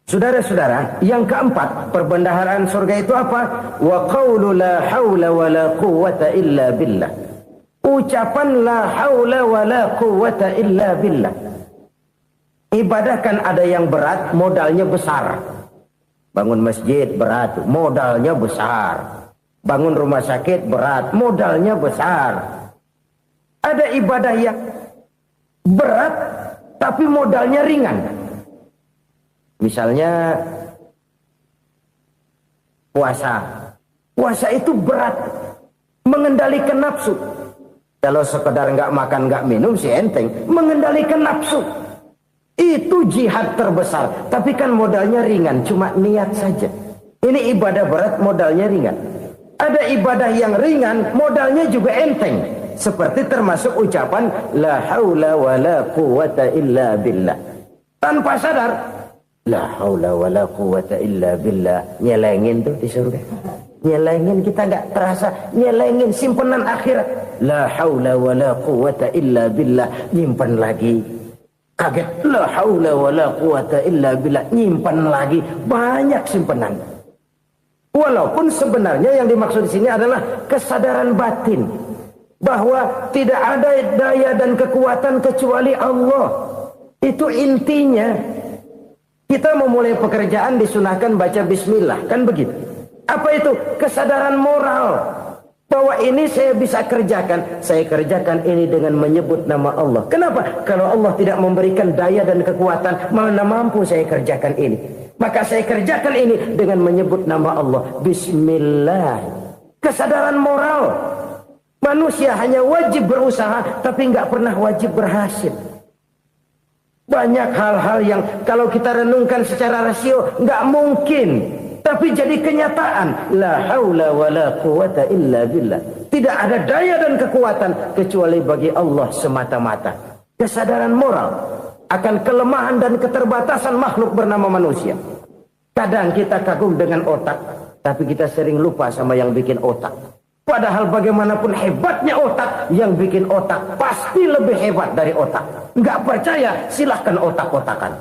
Saudara-saudara, yang keempat, perbendaharaan surga itu apa? Wa qawlu la hawla wa la quwwata illa billah. Ucapan la haula wa la quwwata illa billah. Ibadah kan ada yang berat, modalnya besar. Bangun masjid berat, modalnya besar. Bangun rumah sakit berat, modalnya besar. Ada ibadah yang berat, tapi modalnya ringan. Misalnya puasa. Puasa itu berat, mengendalikan nafsu. Kalau sekedar nggak makan nggak minum sih enteng, mengendalikan nafsu itu jihad terbesar. Tapi kan modalnya ringan, cuma niat saja. Ini ibadah berat, modalnya ringan. Ada ibadah yang ringan, modalnya juga enteng. Seperti termasuk ucapan la haula wa la quwwata illa billah. Tanpa sadar, la haula wa la quwwata illa billah, nyelengin tuh di surga. Nyelengin, kita nggak terasa, nyelengin simpenan akhirat. La haula wa la quwwata illa billah, nyimpan lagi. Kaget, la haula wa la quwwata illa billah, nyimpan lagi. Banyak simpenan. Walaupun sebenarnya yang dimaksud di sini adalah kesadaran batin bahwa tidak ada daya dan kekuatan kecuali Allah. Itu intinya. Kita memulai pekerjaan disunahkan baca bismillah, kan begitu. Apa itu? Kesadaran moral. Bahwa ini saya bisa kerjakan. Saya kerjakan ini dengan menyebut nama Allah. Kenapa? Kalau Allah tidak memberikan daya dan kekuatan, mana mampu saya kerjakan ini. Maka saya kerjakan ini dengan menyebut nama Allah. Bismillah. Kesadaran moral. Manusia hanya wajib berusaha, tapi nggak pernah wajib berhasil. Banyak hal-hal yang kalau kita renungkan secara rasio nggak mungkin. Tapi jadi kenyataan. La haula wa la quwata illa billah. Tidak ada daya dan kekuatan kecuali bagi Allah semata-mata. Kesadaran moral akan kelemahan dan keterbatasan makhluk bernama manusia. Kadang kita kagum dengan otak, tapi kita sering lupa sama yang bikin otak. Padahal bagaimanapun hebatnya otak, yang bikin otak pasti lebih hebat dari otak. Nggak percaya, silahkan otak-otakan.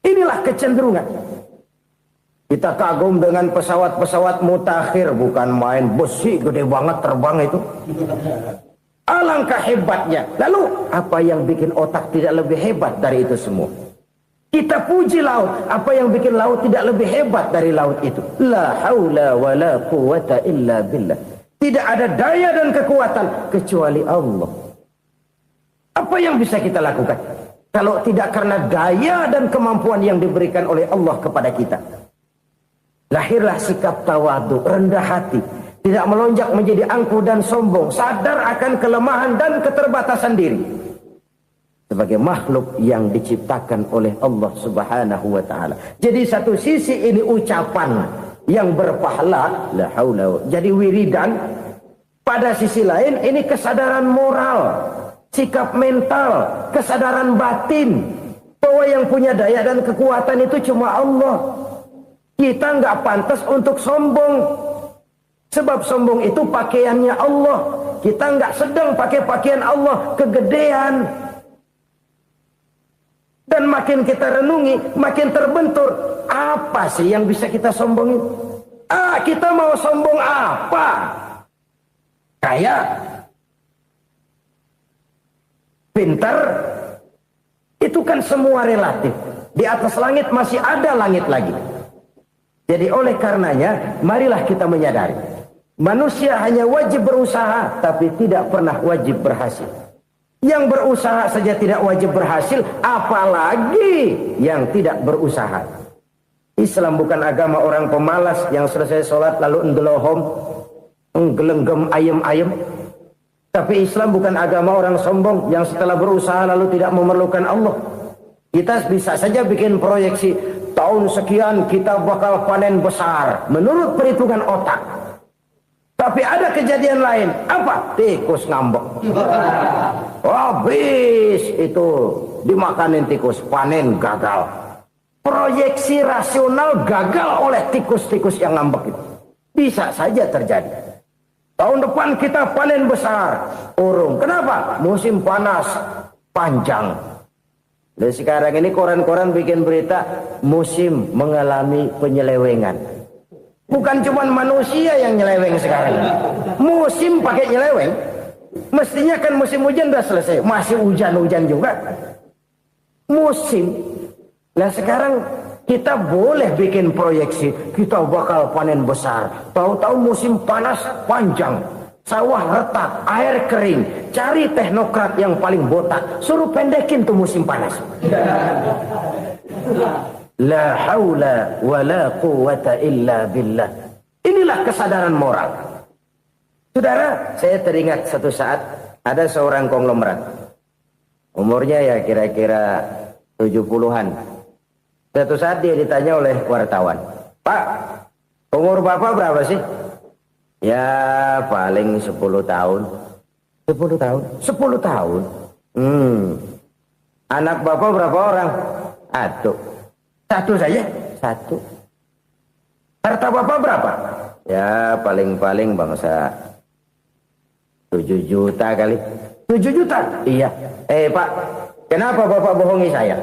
Inilah kecenderungan. Kita kagum dengan pesawat-pesawat mutakhir, bukan main, besi gede banget terbang itu. Alangkah hebatnya. Lalu apa yang bikin otak tidak lebih hebat dari itu semua? Kita puji laut, apa yang bikin laut tidak lebih hebat dari laut itu? La haula wa la quwata illa billah. Tidak ada daya dan kekuatan kecuali Allah. Apa yang bisa kita lakukan? Kalau tidak karena daya dan kemampuan yang diberikan oleh Allah kepada kita. Lahirlah sikap tawadu, rendah hati. Tidak melonjak menjadi angkuh dan sombong. Sadar akan kelemahan dan keterbatasan diri. Sebagai makhluk yang diciptakan oleh Allah subhanahu wa ta'ala. Jadi satu sisi ini ucapan yang berpahala. La haula. Jadi wiridan. Pada sisi lain ini kesadaran moral. Sikap mental, kesadaran batin bahwa yang punya daya dan kekuatan itu cuma Allah. Kita nggak pantas untuk sombong, sebab sombong itu pakaiannya Allah. Kita nggak sedang pakai pakaian Allah, kegedean. Dan makin kita renungi, makin terbentur. Apa sih yang bisa kita sombongin? Kita mau sombong apa? Kaya, pintar, itu kan semua relatif. Di atas langit masih ada langit lagi. Jadi oleh karenanya, marilah kita menyadari. Manusia hanya wajib berusaha, tapi tidak pernah wajib berhasil. Yang berusaha saja tidak wajib berhasil, apalagi yang tidak berusaha. Islam bukan agama orang pemalas yang selesai sholat lalu endelohom, nggelenggem ayem-ayem. Tapi Islam bukan agama orang sombong yang setelah berusaha lalu tidak memerlukan Allah. Kita bisa saja bikin proyeksi tahun sekian kita bakal panen besar menurut perhitungan otak. Tapi ada kejadian lain. Apa? Tikus ngambek. Habis itu dimakanin tikus, panen gagal. Proyeksi rasional gagal oleh tikus-tikus yang ngambek itu. Bisa saja terjadi. Tahun depan kita panen besar. Urung. Kenapa? Musim panas panjang. Dan sekarang ini koran-koran bikin berita musim mengalami penyelewengan. Bukan cuma manusia yang nyeleweng sekarang. Musim pakai nyeleweng. Mestinya kan musim hujan udah selesai. Masih hujan-hujan juga. Musim. Nah sekarang kita boleh bikin proyeksi. Kita bakal panen besar. Tahu-tahu musim panas panjang. Sawah retak, air kering. Cari teknokrat yang paling botak. Suruh pendekin tuh musim panas. La haula wa la quwata illa billah. Inilah kesadaran moral. Saudara, saya teringat satu saat ada seorang konglomerat. Umurnya ya kira-kira 70-an. Satu saat dia ditanya oleh wartawan, "Pak, umur Bapak berapa sih?" "Ya paling 10 tahun." 10 tahun? 10 tahun? Anak Bapak berapa orang? Satu saja? Satu. Harta Bapak berapa? Ya paling-paling bangsa 7 juta kali. 7 juta? Iya. Pak, kenapa Bapak bohongi saya?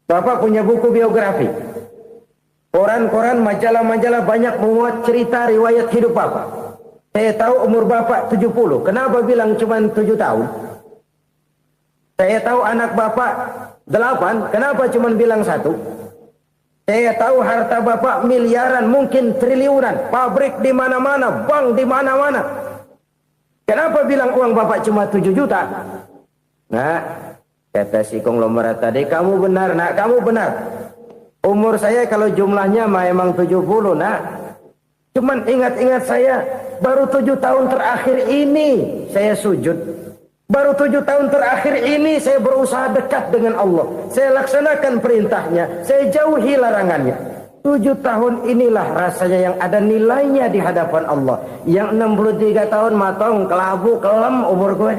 Bapak punya buku biografi. Koran-koran, majalah-majalah banyak memuat cerita riwayat hidup Bapak. Saya tahu umur Bapak 70. Kenapa bilang cuma 7 tahun? Saya tahu anak Bapak 8. Kenapa cuma bilang 1? Saya tahu harta bapak miliaran, mungkin triliunan, pabrik di mana-mana, bank di mana-mana. Kenapa bilang uang bapak cuma 7 juta? Nah, kata si konglomerat tadi, kamu benar nak, kamu benar. Umur saya kalau jumlahnya memang 70 nak. Cuman ingat-ingat saya, baru 7 tahun terakhir ini saya sujud. Baru 7 tahun terakhir ini saya berusaha dekat dengan Allah. Saya laksanakan perintahnya, saya jauhi larangannya. 7 tahun inilah rasanya yang ada nilainya di hadapan Allah. Yang 63 tahun matong, kelabu, kelem umur gue.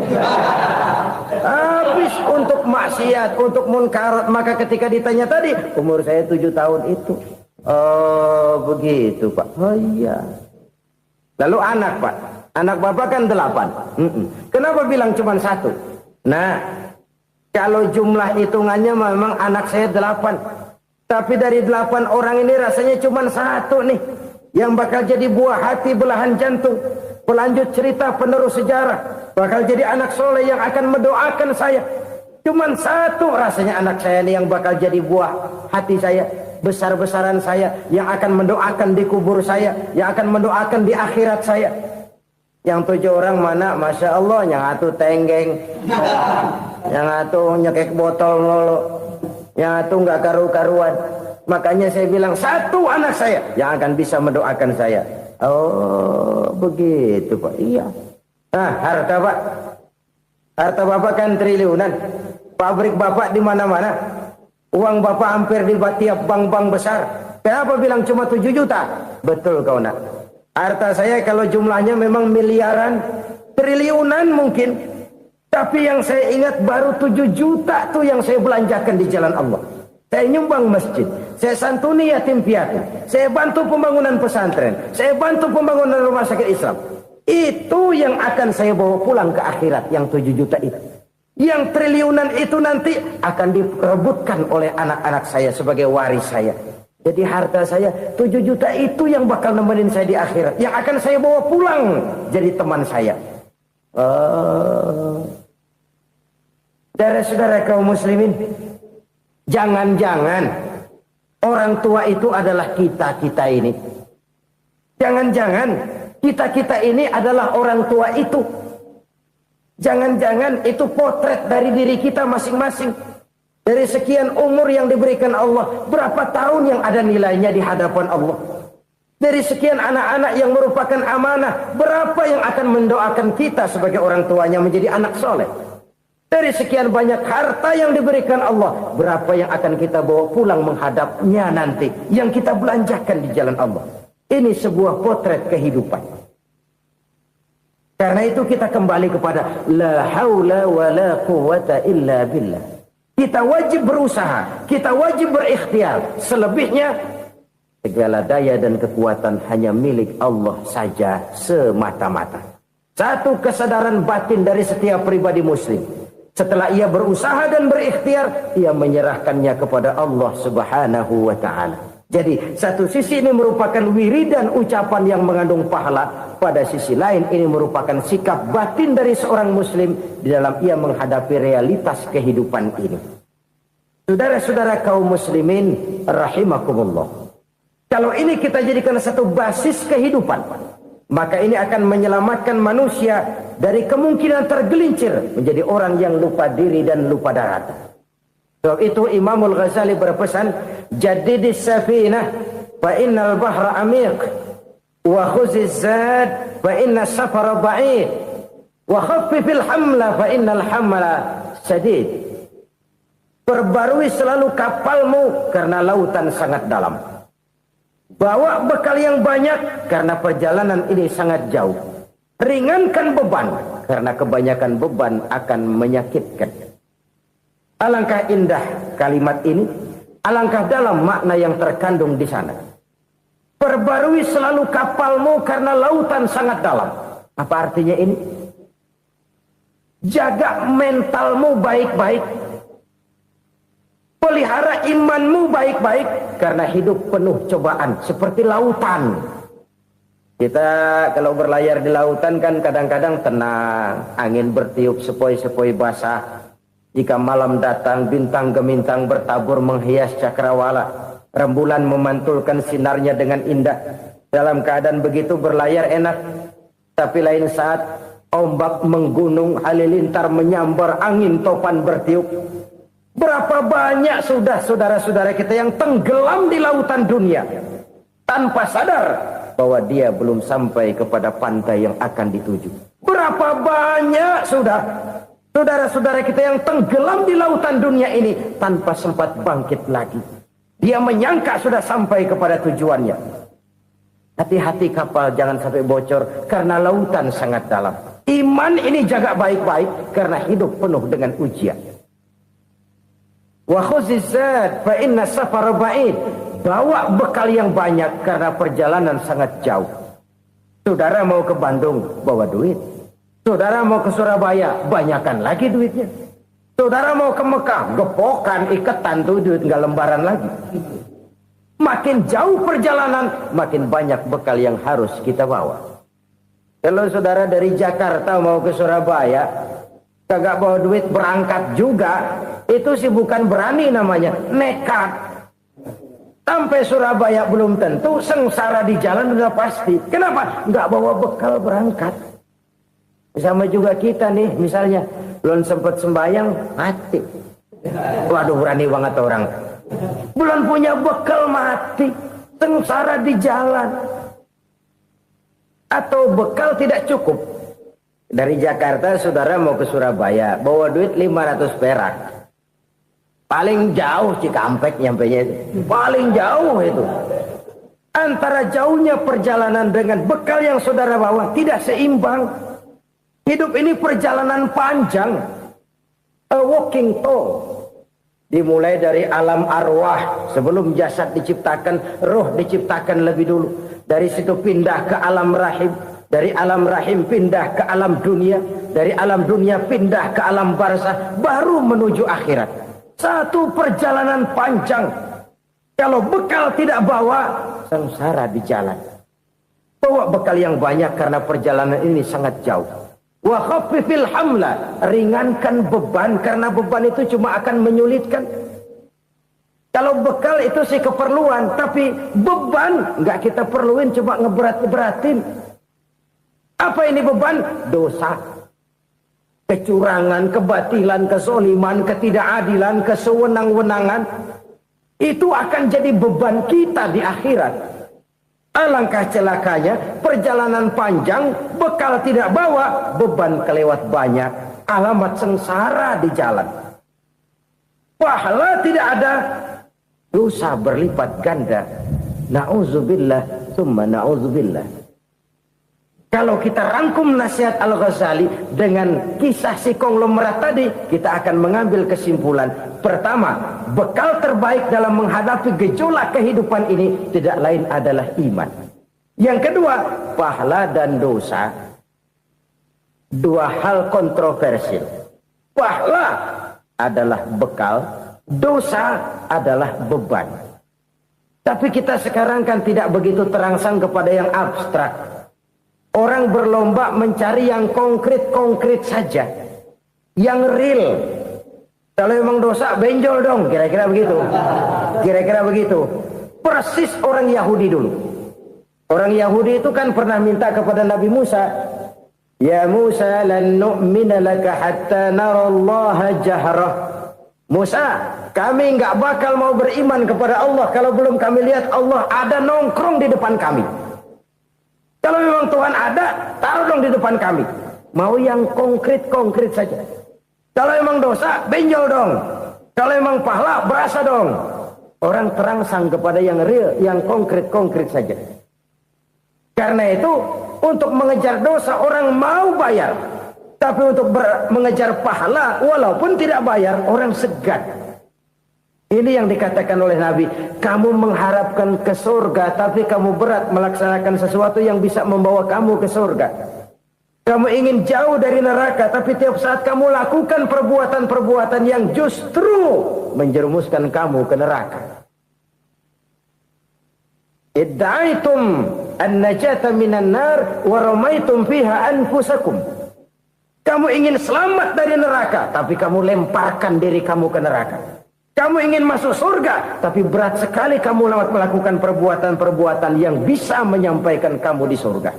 Habis untuk maksiat, untuk munkarat. Maka ketika ditanya tadi, umur saya 7 tahun itu. Oh begitu Pak. Oh iya. Lalu anak Pak. Anak bapak kan 8. Kenapa bilang cuma 1? Nah, kalau jumlah hitungannya memang anak saya 8. Tapi dari 8 orang ini rasanya cuma 1 nih. Yang bakal jadi buah hati, belahan jantung. Pelanjut cerita, penerus sejarah. Bakal jadi anak soleh yang akan mendoakan saya. Cuma 1 rasanya anak saya ini yang bakal jadi buah hati saya. Besar-besaran saya. Yang akan mendoakan di kubur saya. Yang akan mendoakan di akhirat saya. Yang 7 orang mana, Masya Allah, yang satu tenggeng, yang satu nyekek botol mulu, yang satu nggak karu-karuan. Makanya saya bilang 1 anak saya yang akan bisa mendoakan saya. Oh begitu Pak. Iya. Nah harta Pak, harta bapak kan triliunan, pabrik bapak di mana-mana, uang bapak hampir di tiap bank-bank besar. Kenapa bilang cuma 7 juta? Betul kau nak. Harta saya kalau jumlahnya memang miliaran, triliunan mungkin. Tapi yang saya ingat baru 7 juta tuh yang saya belanjakan di jalan Allah. Saya nyumbang masjid, saya santuni yatim piatu, saya bantu pembangunan pesantren, saya bantu pembangunan rumah sakit Islam. Itu yang akan saya bawa pulang ke akhirat, yang 7 juta itu. Yang triliunan itu nanti akan diperebutkan oleh anak-anak saya sebagai waris saya. Jadi harta saya 7 juta itu yang bakal nemenin saya di akhirat. Yang akan saya bawa pulang jadi teman saya. Saudara-saudara kaum muslimin, jangan-jangan orang tua itu adalah kita-kita ini. Jangan-jangan kita-kita ini adalah orang tua itu. Jangan-jangan itu potret dari diri kita masing-masing. Dari sekian umur yang diberikan Allah, berapa tahun yang ada nilainya di hadapan Allah? Dari sekian anak-anak yang merupakan amanah, berapa yang akan mendoakan kita sebagai orang tuanya menjadi anak soleh? Dari sekian banyak harta yang diberikan Allah, berapa yang akan kita bawa pulang menghadapnya nanti, yang kita belanjakan di jalan Allah? Ini sebuah potret kehidupan. Karena itu kita kembali kepada la haula wa la quwata illa billah. Kita wajib berusaha, kita wajib berikhtiar. Selebihnya, segala daya dan kekuatan hanya milik Allah saja semata-mata. Satu kesadaran batin dari setiap pribadi muslim. Setelah ia berusaha dan berikhtiar, ia menyerahkannya kepada Allah Subhanahu wa ta'ala. Jadi, satu sisi ini merupakan wiridan ucapan yang mengandung pahala. Pada sisi lain, ini merupakan sikap batin dari seorang muslim di dalam ia menghadapi realitas kehidupan ini. Saudara-saudara kaum muslimin, rahimakumullah. Kalau ini kita jadikan satu basis kehidupan, maka ini akan menyelamatkan manusia dari kemungkinan tergelincir menjadi orang yang lupa diri dan lupa darat. Sebab itu Imamul Ghazali berpesan, Jadidis safinah fa innal bahra amiq wa khuziz zad fa inna safara ba'id wa khaffifil hamla fa innal hamla sadid. Perbarui selalu kapalmu karena lautan sangat dalam. Bawa bekal yang banyak karena perjalanan ini sangat jauh. Ringankan beban karena kebanyakan beban akan menyakitkan. Alangkah indah kalimat ini, alangkah dalam makna yang terkandung di sana. Perbarui selalu kapalmu karena lautan sangat dalam. Apa artinya ini? Jaga mentalmu baik-baik. Pelihara imanmu baik-baik karena hidup penuh cobaan seperti lautan. Kita kalau berlayar di lautan kan kadang-kadang tenang, angin bertiup sepoi-sepoi basah. Jika malam datang bintang gemintang bertabur menghias cakrawala. Rembulan memantulkan sinarnya dengan indah. Dalam keadaan begitu berlayar enak. Tapi lain saat ombak menggunung, halilintar menyambar, angin topan bertiup. Berapa banyak sudah saudara-saudara kita yang tenggelam di lautan dunia tanpa sadar bahwa dia belum sampai kepada pantai yang akan dituju. Berapa banyak sudah saudara-saudara kita yang tenggelam di lautan dunia ini tanpa sempat bangkit lagi. Dia menyangka sudah sampai kepada tujuannya. Hati-hati kapal jangan sampai bocor karena lautan sangat dalam. Iman ini jaga baik-baik karena hidup penuh dengan ujian. Wa khuzizat fa inna safara ba'id. Bawa bekal yang banyak karena perjalanan sangat jauh. Saudara mau ke Bandung, bawa duit. Saudara mau ke Surabaya, banyakan lagi duitnya. Saudara mau ke Mekah, gepokan, iketan tuh duit nggak lembaran lagi. Makin jauh perjalanan, makin banyak bekal yang harus kita bawa. Kalau saudara dari Jakarta mau ke Surabaya, kagak bawa duit berangkat juga, itu sih bukan berani namanya, nekat. Sampai Surabaya belum tentu, sengsara di jalan udah pasti. Kenapa? Nggak bawa bekal berangkat. Sama juga kita nih, misalnya belum sempat sembahyang, mati. Waduh, berani banget orang. Belum punya bekal, mati. Sengsara di jalan. Atau bekal tidak cukup. Dari Jakarta saudara mau ke Surabaya, bawa duit 500 perak. Paling jauh Cikampek nyampenya itu. Paling jauh itu. Antara jauhnya perjalanan dengan bekal yang saudara bawa tidak seimbang. Hidup ini perjalanan panjang. A walking tour. Dimulai dari alam arwah. Sebelum jasad diciptakan, roh diciptakan lebih dulu. Dari situ pindah ke alam rahim. Dari alam rahim pindah ke alam dunia. Dari alam dunia pindah ke alam barzah. Baru menuju akhirat. Satu perjalanan panjang. Kalau bekal tidak bawa, sengsara di jalan. Bawa bekal yang banyak karena perjalanan ini sangat jauh. Wa khaffifil hamla, ringankan beban karena beban itu cuma akan menyulitkan. Kalau bekal itu sih keperluan, tapi beban nggak kita perluin, cuma ngeberat-beratin. Apa ini beban? Dosa. Kecurangan, kebatilan, kezoliman, ketidakadilan, kesewenang-wenangan. Itu akan jadi beban kita di akhirat. Alangkah celakanya, perjalanan panjang, bekal tidak bawa, beban kelewat banyak. Alamat sengsara di jalan. Pahala tidak ada, dosa berlipat ganda. Na'udzubillah, summa na'udzubillah. Kalau kita rangkum nasihat Al-Ghazali dengan kisah si konglomerat tadi, kita akan mengambil kesimpulan. Pertama, bekal terbaik dalam menghadapi gejolak kehidupan ini tidak lain adalah iman. Yang kedua, pahala dan dosa. Dua hal kontroversial. Pahala adalah bekal, dosa adalah beban. Tapi kita sekarang kan tidak begitu terangsang kepada yang abstrak. Orang berlomba mencari yang konkret-konkret saja. Yang real. Kalau memang dosa, benjol dong. Kira-kira begitu. Kira-kira begitu. Persis orang Yahudi dulu. Orang Yahudi itu kan pernah minta kepada Nabi Musa. Ya Musa, lan nu'mina laka hatta narallaha jahrah. Musa, kami nggak bakal mau beriman kepada Allah kalau belum kami lihat Allah ada nongkrong di depan kami. Kalau memang Tuhan ada, taruh dong di depan kami. Mau yang konkret-konkret saja. Kalau memang dosa, benjol dong. Kalau memang pahala, berasa dong. Orang terangsang kepada yang real, yang konkret-konkret saja. Karena itu, untuk mengejar dosa, orang mau bayar. Tapi untuk mengejar pahala, walaupun tidak bayar, orang segan. Ini yang dikatakan oleh Nabi, kamu mengharapkan ke surga, tapi kamu berat melaksanakan sesuatu yang bisa membawa kamu ke surga. Kamu ingin jauh dari neraka, tapi tiap saat kamu lakukan perbuatan-perbuatan yang justru menjerumuskan kamu ke neraka. Idda'aitum an-najata minan nar wa ramaitum fiha anfusakum. Kamu ingin selamat dari neraka, tapi kamu lemparkan diri kamu ke neraka. Kamu ingin masuk surga, tapi berat sekali kamu melakukan perbuatan-perbuatan yang bisa menyampaikan kamu di surga.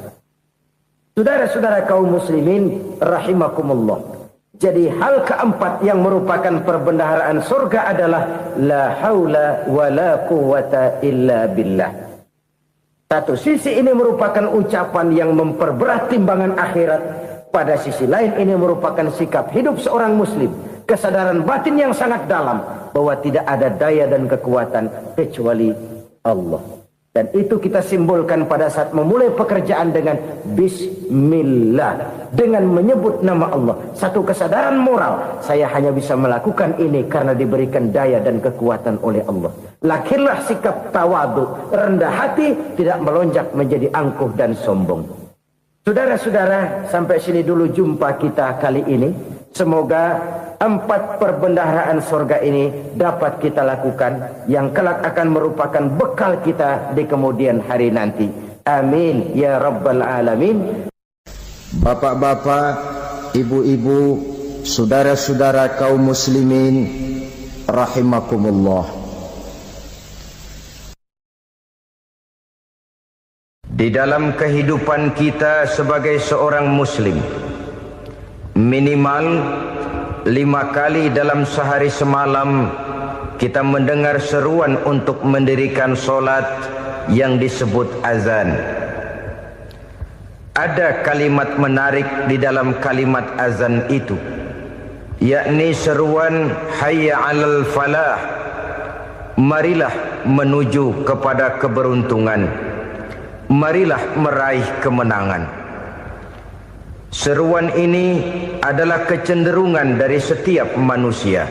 Saudara-saudara kaum muslimin rahimakumullah. Jadi hal keempat yang merupakan perbendaharaan surga adalah la haula wa la quwwata illa billah. Satu sisi ini merupakan ucapan yang memperberat timbangan akhirat. Pada sisi lain ini merupakan sikap hidup seorang muslim. Kesadaran batin yang sangat dalam bahwa tidak ada daya dan kekuatan kecuali Allah. Dan itu kita simbolkan pada saat memulai pekerjaan dengan Bismillah, dengan menyebut nama Allah. Satu kesadaran moral, saya hanya bisa melakukan ini karena diberikan daya dan kekuatan oleh Allah. Lahirlah sikap tawadu, rendah hati, tidak melonjak menjadi angkuh dan sombong. Saudara-saudara, sampai sini dulu jumpa kita kali ini. Semoga 4 perbendaharaan surga ini dapat kita lakukan, yang kelak akan merupakan bekal kita di kemudian hari nanti. Amin ya rabbal alamin. Bapak-bapak, ibu-ibu, saudara-saudara kaum muslimin rahimakumullah. Di dalam kehidupan kita sebagai seorang muslim, minimal 5 kali dalam sehari semalam kita mendengar seruan untuk mendirikan solat yang disebut azan. Ada kalimat menarik di dalam kalimat azan itu, yakni seruan hayya 'alal falah, marilah menuju kepada keberuntungan, marilah meraih kemenangan. Seruan ini adalah kecenderungan dari setiap manusia,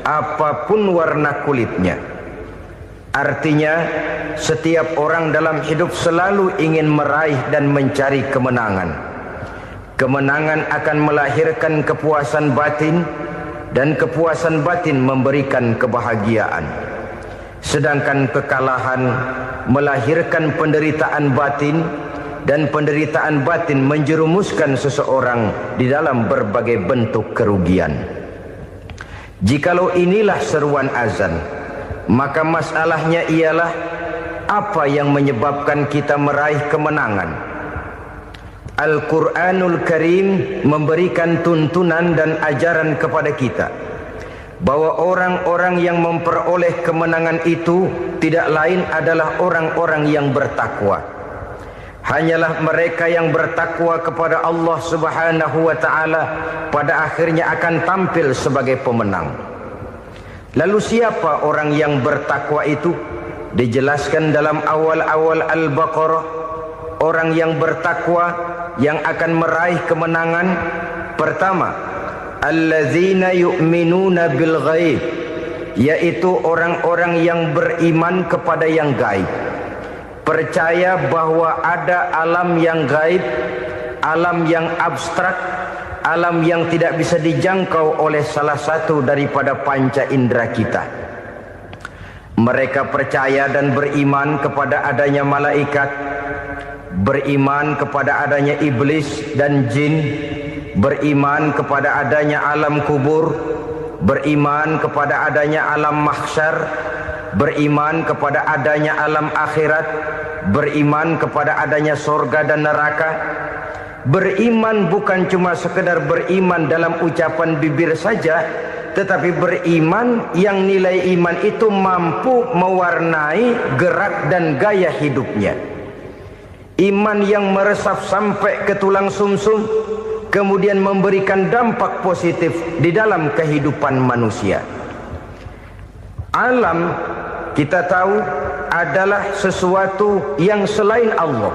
apapun warna kulitnya. Artinya, setiap orang dalam hidup selalu ingin meraih dan mencari kemenangan. Kemenangan akan melahirkan kepuasan batin, dan kepuasan batin memberikan kebahagiaan. Sedangkan kekalahan melahirkan penderitaan batin, dan penderitaan batin menjerumuskan seseorang di dalam berbagai bentuk kerugian. Jikalau inilah seruan azan, maka masalahnya ialah apa yang menyebabkan kita meraih kemenangan. Al-Quranul Karim memberikan tuntunan dan ajaran kepada kita bahwa orang-orang yang memperoleh kemenangan itu tidak lain adalah orang-orang yang bertakwa. Hanyalah mereka yang bertakwa kepada Allah Subhanahu wa ta'ala pada akhirnya akan tampil sebagai pemenang. Lalu siapa orang yang bertakwa itu? Dijelaskan dalam awal-awal Al-Baqarah, orang yang bertakwa yang akan meraih kemenangan. Pertama, alladzina yu'minuna bil ghaib, yaitu orang-orang yang beriman kepada yang gaib. Percaya bahwa ada alam yang gaib, alam yang abstrak, alam yang tidak bisa dijangkau oleh salah satu daripada panca indera kita. Mereka percaya dan beriman kepada adanya malaikat, beriman kepada adanya iblis dan jin, beriman kepada adanya alam kubur, beriman kepada adanya alam mahsyar, beriman kepada adanya alam akhirat, beriman kepada adanya surga dan neraka. Beriman bukan cuma sekedar beriman dalam ucapan bibir saja, tetapi beriman yang nilai iman itu mampu mewarnai gerak dan gaya hidupnya. Iman yang meresap sampai ke tulang sumsum, kemudian memberikan dampak positif di dalam kehidupan manusia. Alam, kita tahu, adalah sesuatu yang selain Allah,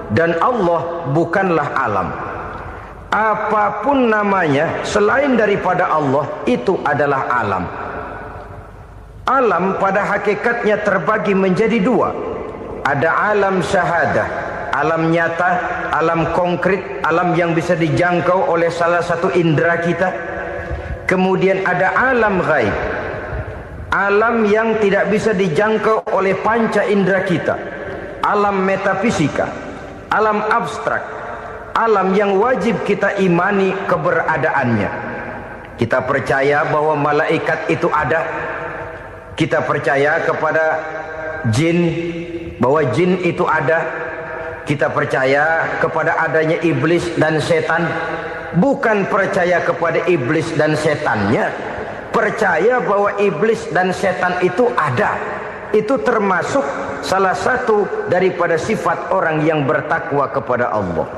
dan Allah bukanlah alam. Apapun namanya selain daripada Allah, itu adalah alam. Alam pada hakikatnya terbagi menjadi 2. Ada alam syahadah, alam nyata, alam konkret, alam yang bisa dijangkau oleh salah satu indera kita. Kemudian ada alam ghaib, alam yang tidak bisa dijangkau oleh panca indera kita, alam metafisika, alam abstrak, alam yang wajib kita imani keberadaannya. Kita percaya bahwa malaikat itu ada, Kita percaya kepada jin, bahwa jin itu ada. Kita percaya kepada adanya iblis dan setan. Bukan percaya kepada iblis dan setannya, percaya bahwa iblis dan setan itu ada. Itu termasuk salah satu daripada sifat orang yang bertakwa kepada Allah.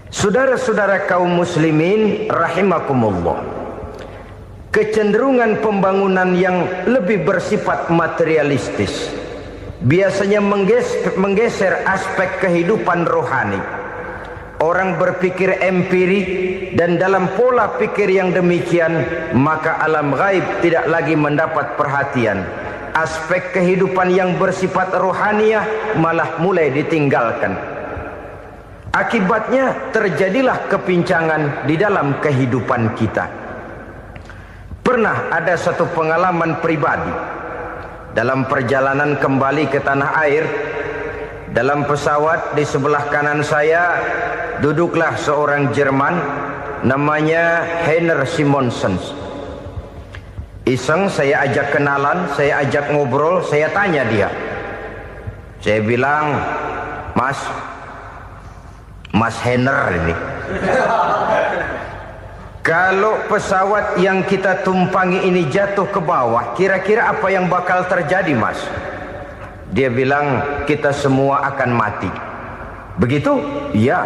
Saudara-saudara kaum muslimin rahimakumullah, kecenderungan pembangunan yang lebih bersifat materialistis biasanya menggeser aspek kehidupan rohani. Orang berpikir empiri, dan dalam pola pikir yang demikian maka alam gaib tidak lagi mendapat perhatian. Aspek kehidupan yang bersifat rohaniah malah mulai ditinggalkan. Akibatnya terjadilah kepincangan di dalam kehidupan kita. Pernah ada satu pengalaman pribadi dalam perjalanan kembali ke tanah air. Dalam pesawat di sebelah kanan saya duduklah seorang Jerman namanya Heiner Simonsen. Iseng saya ajak kenalan, saya ajak ngobrol, saya tanya dia. Saya bilang, Mas Heiner ini, kalau pesawat yang kita tumpangi ini jatuh ke bawah, kira-kira apa yang bakal terjadi, Mas? Dia bilang, kita semua akan mati. Begitu? Iya.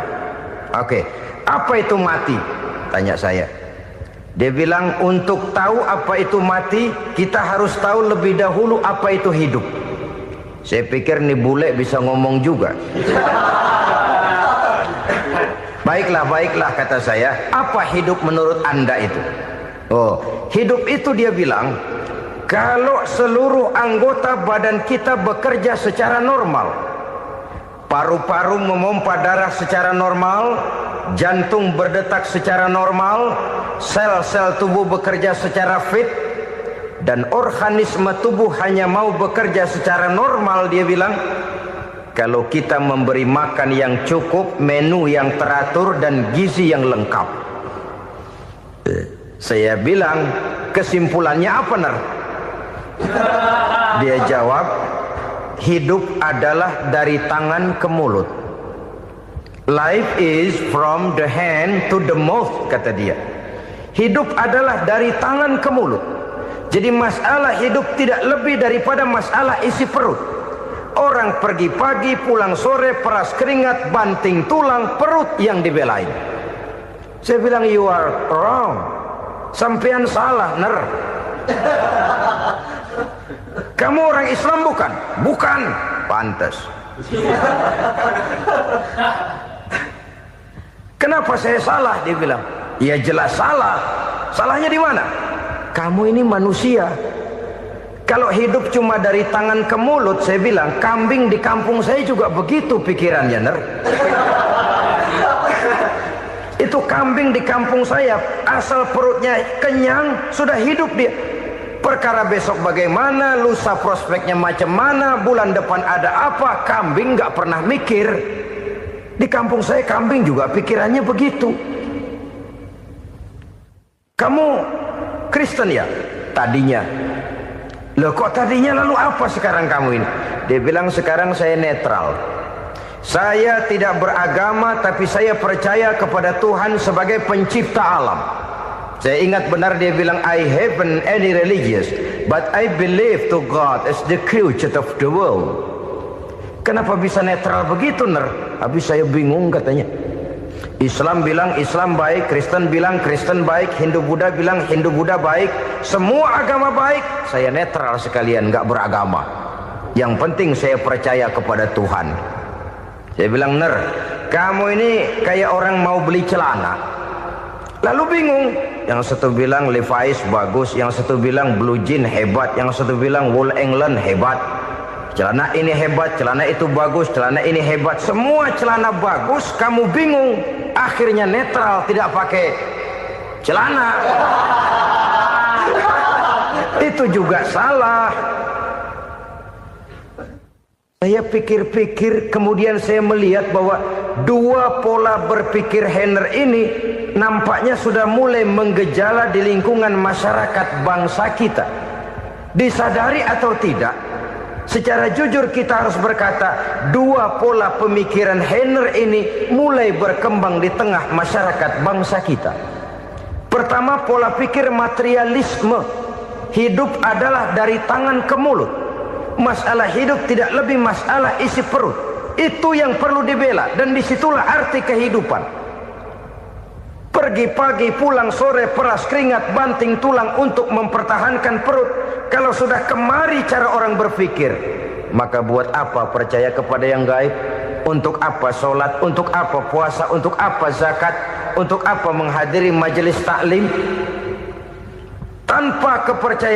Oke. Apa itu mati? Tanya saya. Dia bilang, untuk tahu apa itu mati, kita harus tahu lebih dahulu apa itu hidup. Saya pikir nih bule bisa ngomong juga. Baiklah kata saya. Apa hidup menurut Anda itu? Oh, hidup itu dia bilang, kalau seluruh anggota badan kita bekerja secara normal, paru-paru memompa darah secara normal, jantung berdetak secara normal, sel-sel tubuh bekerja secara fit, dan organisme tubuh hanya mau bekerja secara normal, dia bilang, kalau kita memberi makan yang cukup, menu yang teratur, dan gizi yang lengkap. Saya bilang, kesimpulannya apa, Ner? Dia jawab, hidup adalah dari tangan ke mulut. Life is from the hand to the mouth, kata dia. Hidup adalah dari tangan ke mulut. Jadi masalah hidup tidak lebih daripada masalah isi perut. Orang pergi pagi, pulang sore, peras keringat, banting tulang, perut yang dibelain. Saya bilang, you are wrong. Sampean salah, Ner. Kamu orang Islam bukan? Bukan. Pantas. Kenapa saya salah? Dia bilang, ya jelas salah. Salahnya di mana? Kamu ini manusia. Kalau hidup cuma dari tangan ke mulut, saya bilang, kambing di kampung saya juga begitu pikirannya, Ner. Itu kambing di kampung saya, asal perutnya kenyang, sudah hidup dia. Perkara besok bagaimana, lusa prospeknya macam mana, bulan depan ada apa, kambing nggak pernah mikir. Di kampung saya kambing juga pikirannya begitu. Kamu Kristen ya? Tadinya. Loh kok tadinya, lalu apa sekarang kamu ini? Dia bilang, sekarang saya netral. Saya tidak beragama, tapi saya percaya kepada Tuhan sebagai pencipta alam. Saya ingat benar dia bilang, I haven't any religious, but I believe to God as the creator of the world. Kenapa bisa netral begitu, Ner? Habis saya bingung katanya. Islam bilang Islam baik, Kristen bilang Kristen baik, Hindu Buddha bilang Hindu Buddha baik, semua agama baik. Saya netral sekalian, nggak beragama. Yang penting saya percaya kepada Tuhan. Saya bilang, Ner, kamu ini kayak orang mau beli celana, lalu bingung. Yang satu bilang Levi's bagus, yang satu bilang Blue Jean hebat, yang satu bilang Wool England hebat. Celana ini hebat, celana itu bagus, celana ini hebat. Semua celana bagus, kamu bingung. Akhirnya netral, tidak pakai celana. Itu juga salah. Saya pikir-pikir, kemudian saya melihat bahwa dua pola berpikir Heiner ini nampaknya sudah mulai menggejala di lingkungan masyarakat bangsa kita. Disadari atau tidak, secara jujur kita harus berkata, dua pola pemikiran Henner ini mulai berkembang di tengah masyarakat bangsa kita. Pertama, pola pikir materialisme. Hidup adalah dari tangan ke mulut. Masalah hidup tidak lebih masalah isi perut. Itu yang perlu dibela, dan disitulah arti kehidupan. Pergi pagi, pulang sore, peras keringat, banting tulang untuk mempertahankan perut. Kalau sudah kemari cara orang berpikir, maka buat apa percaya kepada yang gaib? Untuk apa sholat? Untuk apa puasa? Untuk apa zakat? Untuk apa menghadiri majelis taklim? Tanpa kepercayaan